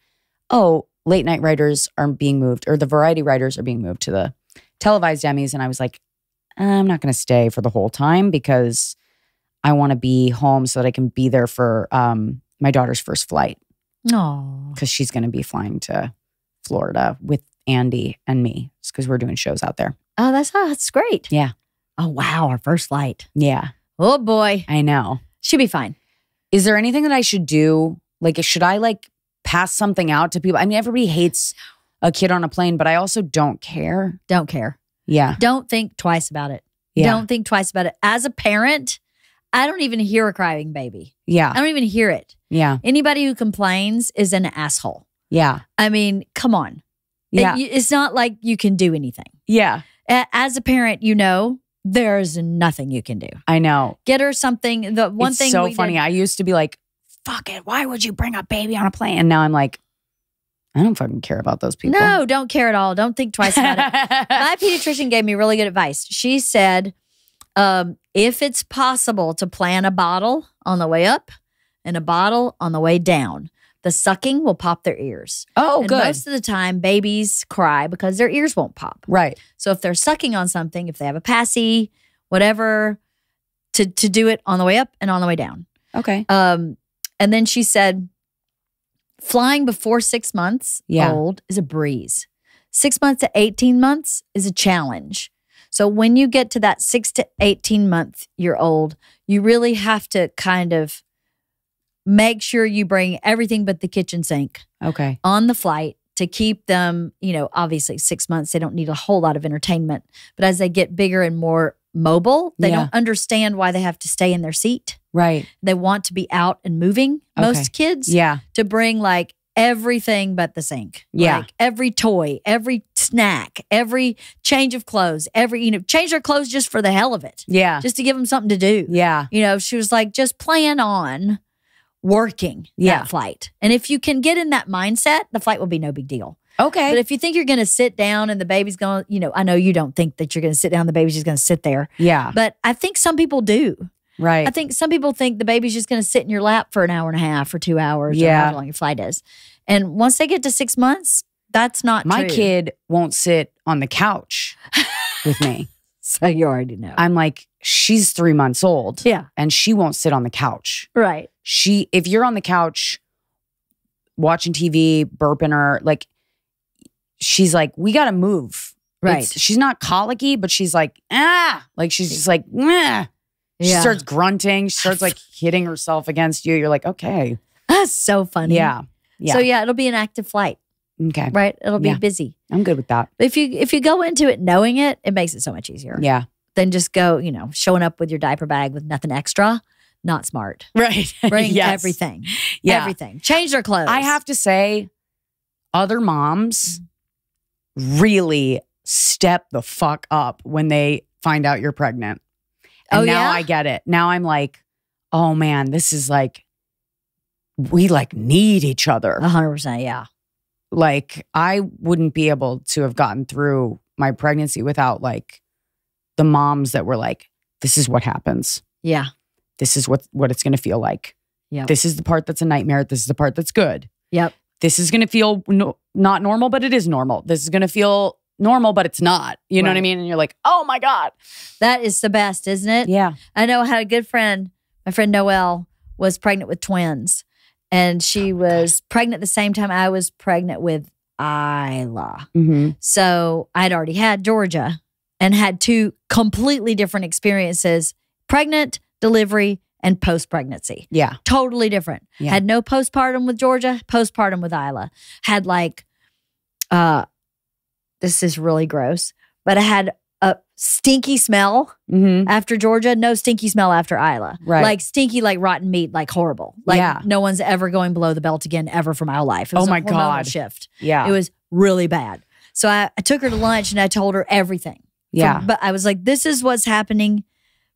oh, late night writers are being moved or the variety writers are being moved to the televised Emmys. And I was like, I'm not going to stay for the whole time because I want to be home so that I can be there for my daughter's first flight. Oh, because she's going to be flying to Florida with Andy and me. It's because we're doing shows out there. Oh, that's great. Yeah. Oh, wow. Our first flight. Yeah. Oh, boy. I know. She'll be fine. Is there anything that I should do? Like, should I like pass something out to people? I mean, everybody hates a kid on a plane, but I also don't care. Don't care. Yeah. Don't think twice about it. Yeah. Don't think twice about it. As a parent, I don't even hear a crying baby. Yeah. I don't even hear it. Yeah. Anybody who complains is an asshole. Yeah. I mean, come on. Yeah. It's not like you can do anything. Yeah. As a parent, there's nothing you can do. I know. Get her something. The one it's thing so funny. I used to be like, fuck it. Why would you bring a baby on a plane? And now I'm like, I don't fucking care about those people. No, don't care at all. Don't think twice about it. My pediatrician gave me really good advice. She said, if it's possible to plan a bottle on the way up and a bottle on the way down, the sucking will pop their ears. Oh, and good. Most of the time, babies cry because their ears won't pop. Right. So if they're sucking on something, if they have a passy, whatever, to do it on the way up and on the way down. Okay. And then she said, flying before 6 months old is a breeze. 6 months to 18 months is a challenge. So when you get to that 6 to 18 month year old, you really have to kind of make sure you bring everything but the kitchen sink on the flight to keep them, obviously 6 months, they don't need a whole lot of entertainment. But as they get bigger and more mobile, they don't understand why they have to stay in their seat. Right. They want to be out and moving, most kids. Yeah. To bring like everything but the sink. Yeah. Like every toy, every snack, every change of clothes, change their clothes just for the hell of it. Yeah. Just to give them something to do. Yeah. She was like, just plan on working that flight. And if you can get in that mindset, the flight will be no big deal. Okay. But if you think you're going to sit down and the baby's going, I know you don't think that you're going to sit down, the baby's just going to sit there. Yeah. But I think some people do. Right. I think some people think the baby's just going to sit in your lap for an hour and a half or 2 hours or however long your flight is. And once they get to 6 months, that's not My true. kid won't sit on the couch with me. So you already know. I'm like, she's 3 months old. Yeah. And she won't sit on the couch. Right. If you're on the couch watching TV, burping her, like, she's like, we got to move. Right. She's not colicky, but she's like, like, she's just like, meh. She Yeah. starts grunting. She starts like hitting herself against you. You're like, okay. That's so funny. Yeah. Yeah. So yeah, it'll be an active flight, Okay. right? It'll be Yeah. busy. I'm good with that. If you go into it knowing it, it makes it so much easier. Yeah. Than just go, showing up with your diaper bag with nothing extra. Not smart. Right. Bring Yes. everything. Yeah. Everything. Change their clothes. I have to say, other moms really step the fuck up when they find out you're pregnant. And Oh, now yeah? I get it. Now I'm like, oh man, this is like, we like need each other. 100%. Yeah. Like, I wouldn't be able to have gotten through my pregnancy without like the moms that were like, this is what happens. Yeah. This is what it's going to feel like. Yep. This is the part that's a nightmare. This is the part that's good. Yep. This is going to feel not normal, but it is normal. This is going to feel normal, but it's not. You know what I Right. mean? And you're like, oh my God. That is the best, isn't it? Yeah. I know I had a good friend. My friend Noelle was pregnant with twins. And she was pregnant the same time I was pregnant with Isla. Mm-hmm. So I'd already had Georgia and had two completely different experiences: pregnant, delivery, and post-pregnancy. Yeah. Totally different. Yeah. Had no postpartum with Georgia, postpartum with Isla. Had like, this is really gross, but I had a stinky smell Mm-hmm. after Georgia, no stinky smell after Isla. Right. Like stinky, like rotten meat, like horrible. Like Yeah. no one's ever going below the belt again ever for my whole life. It was Oh my a hormonal God. shift. Yeah. It was really bad. So I took her to lunch and I told her everything. Yeah. But I was like, this is what's happening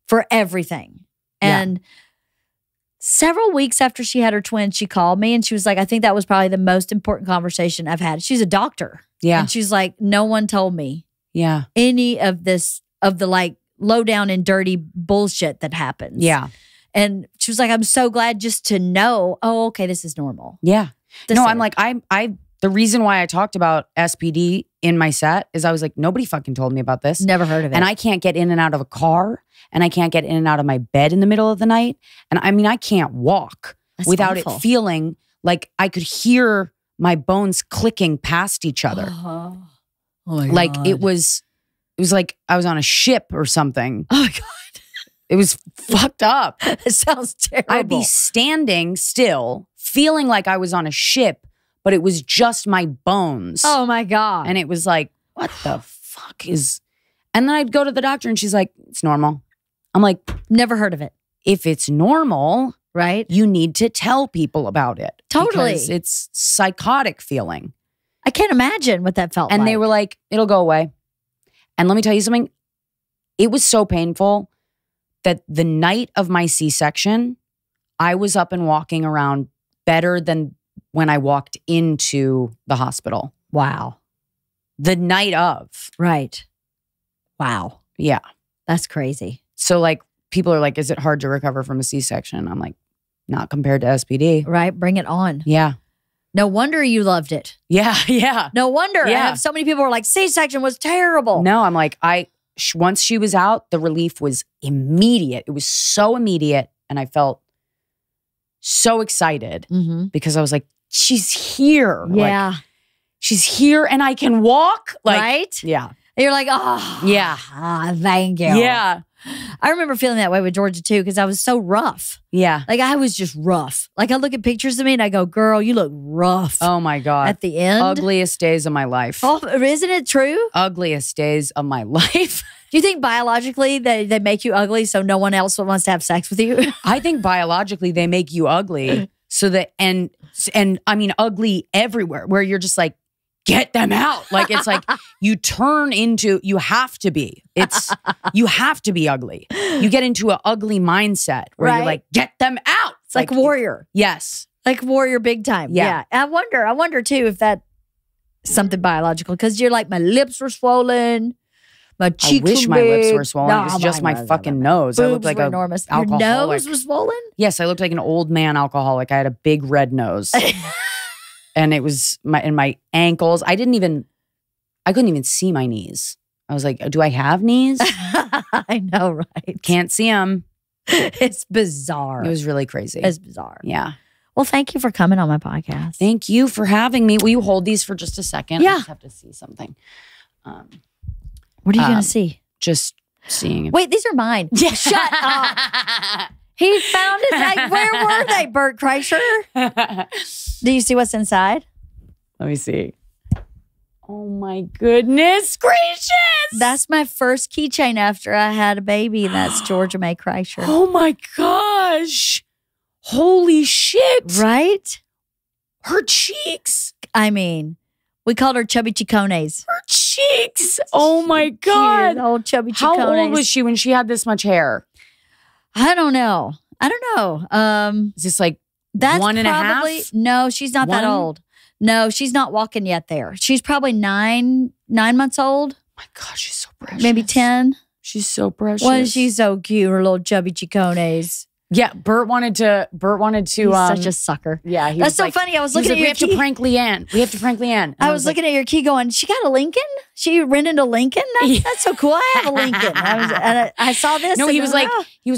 for everything. Yeah. And several weeks after she had her twins, she called me and she was like, I think that was probably the most important conversation I've had. She's a doctor. Yeah. And she's like, no one told me Yeah. any of this, of the like low down and dirty bullshit that happens. Yeah. And she was like, I'm so glad just to know, oh, okay, this is normal. Yeah. This No, is- I'm like, the reason why I talked about SPD in my set is I was like, nobody fucking told me about this. Never heard of it. And I can't get in and out of a car, and I can't get in and out of my bed in the middle of the night. And I mean, I can't walk That's without awful. it feeling like I could hear my bones clicking past each other. Oh my Like God. it was like I was on a ship or something. Oh my God. It was fucked up. It sounds terrible. I'd be standing still, feeling like I was on a ship, but it was just my bones. Oh my God. And it was like, what the fuck is... And then I'd go to the doctor and she's like, it's normal. I'm like, Never heard of it. if it's normal, Right? you need to tell people about it. Totally. Because it's psychotic feeling. I can't imagine what that felt And like. they were like, it'll go away. And let me tell you something. It was so painful that the night of my C-section, I was up and walking around better than when I walked into the hospital. Wow. The night of. Right. Wow. Yeah. That's crazy. So like people are like, is it hard to recover from a C-section? I'm like, not compared to SPD. Right? Bring it on. Yeah. No wonder you loved it. Yeah. Yeah. No wonder. I Yeah. have so many people who are like, C-section was terrible. No, I'm like, once she was out, the relief was immediate. It was so immediate. And I felt so excited Mm-hmm. because I was like, she's here. Like, Yeah. she's here and I can walk. Like, right? yeah. And you're like, oh. Yeah. Thank you. Yeah. I remember feeling that way with Georgia too because I was so rough. Yeah. Like I was just rough. Like I look at pictures of me and I go, girl, you look rough Oh my God. at the end. Ugliest days of my life. Oh, isn't it true? Ugliest days of my life. Do you think biologically they make you ugly so no one else wants to have sex with you? I think biologically they make you ugly so that, and I mean, ugly everywhere where you're just like, get them out. Like, it's like you turn into, you have to be. You have to be ugly. You get into an ugly mindset where Right. you're like, get them out. It's like warrior. Yes. Like warrior big time. Yeah. I wonder too if that's something biological because you're like, my lips were swollen. My I cheeks wish were my lips big. were swollen. No, it was just my mine fucking wasn't. nose. I looked Boobs like were a enormous. alcoholic. Your nose was swollen? Yes, I looked like an old man alcoholic. I had a big red nose. And it was my ankles. I couldn't even see my knees. I was like, do I have knees? I know, right? Can't see them. It's bizarre. It was really crazy. It's bizarre. Yeah. Well, thank you for coming on my podcast. Thank you for having me. Will you hold these for just a second? Yeah. I just have to see something. What are you going to see? Just seeing it. Wait, these are mine. Yeah. Shut up. He found it. Like, where were they, Bert Kreischer? Do you see what's inside? Let me see. Oh my goodness gracious. That's my first keychain after I had a baby. That's Georgia May Kreischer. Oh my gosh. Holy shit. Right? Her cheeks. I mean, we called her Chubby Chicones. Her cheeks. Oh my God. Cute, old Chubby Chicones. How old was she when she had this much hair? I don't know. Is this like That's 1.5? No, she's not that One? old. No, she's not walking yet there. She's probably 9 months old. My God, she's so precious. Maybe 10. She's so precious. Well, she's so cute, her little chubby chicones. Yeah, Bert wanted to. He's such a sucker. Yeah, he That's was so like, funny. I was he was looking like, at we your have to key. prank Leanne. We have to prank Leanne. And I was looking at your key going, she got a Lincoln? She rented a Lincoln? That's so cool. I have a Lincoln. I saw this. No, and he was I'm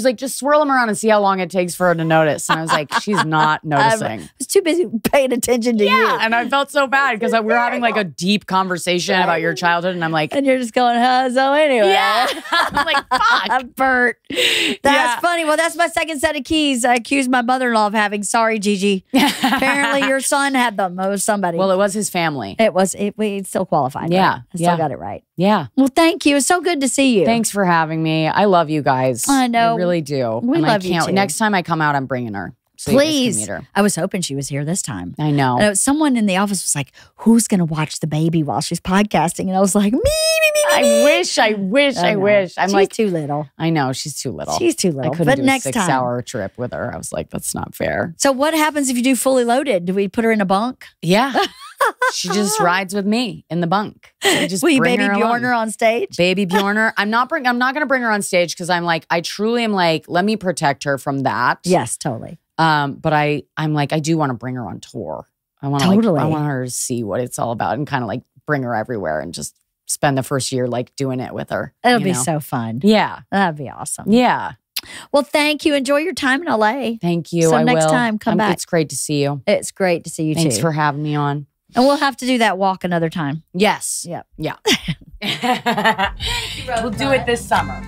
like, just swirl them around and see how long it takes for her to notice. And I was like, she's not noticing. I was too busy paying attention to you. Yeah, and I felt so bad because we were having like a deep conversation about your childhood, and I'm like, And you're just going, so anyway. yeah, I'm like, fuck. Bert. That's Yeah. funny. Well, that's my second set of keys. I accused my mother-in-law of having. Sorry, Gigi. Apparently your son had them. It was somebody. Well, it was his family. We still qualified. Yeah, Right? I still yeah. got it right. Yeah. Well, thank you. It's so good to see you. Thanks for having me. I love you guys. I know. I really do. We And love you too. Next time I come out, I'm bringing her. So you guys can Please. meet her. I was hoping she was here this time. I know. Someone in the office was like, who's going to watch the baby while she's podcasting? And I was like, me. I wish. I'm She's like, too little. I know she's too little. She's too I little. couldn't But do next a time. 6-hour trip with her. I was like, that's not fair. So what happens if you do fully loaded? Do we put her in a bunk? Yeah. She just rides with me in the bunk. We just Will you bring baby her Bjorn her along. on stage? Baby Bjorn her. I'm not going to bring her on stage because I truly am like, let me protect her from that. Yes, totally. But I'm like, I do want to bring her on tour. I want to Totally. I want her to see what it's all about and kind of like bring her everywhere and just spend the first year like doing it with her. It'll you be know? so fun. Yeah. That'd be awesome. Yeah. Well, thank you. Enjoy your time in LA. Thank you. So I next will. time, come back. It's great to see you. It's great to see you Thanks too. for having me on. And we'll have to do that walk another time. Yes. Yep. Yeah. We'll do it this summer.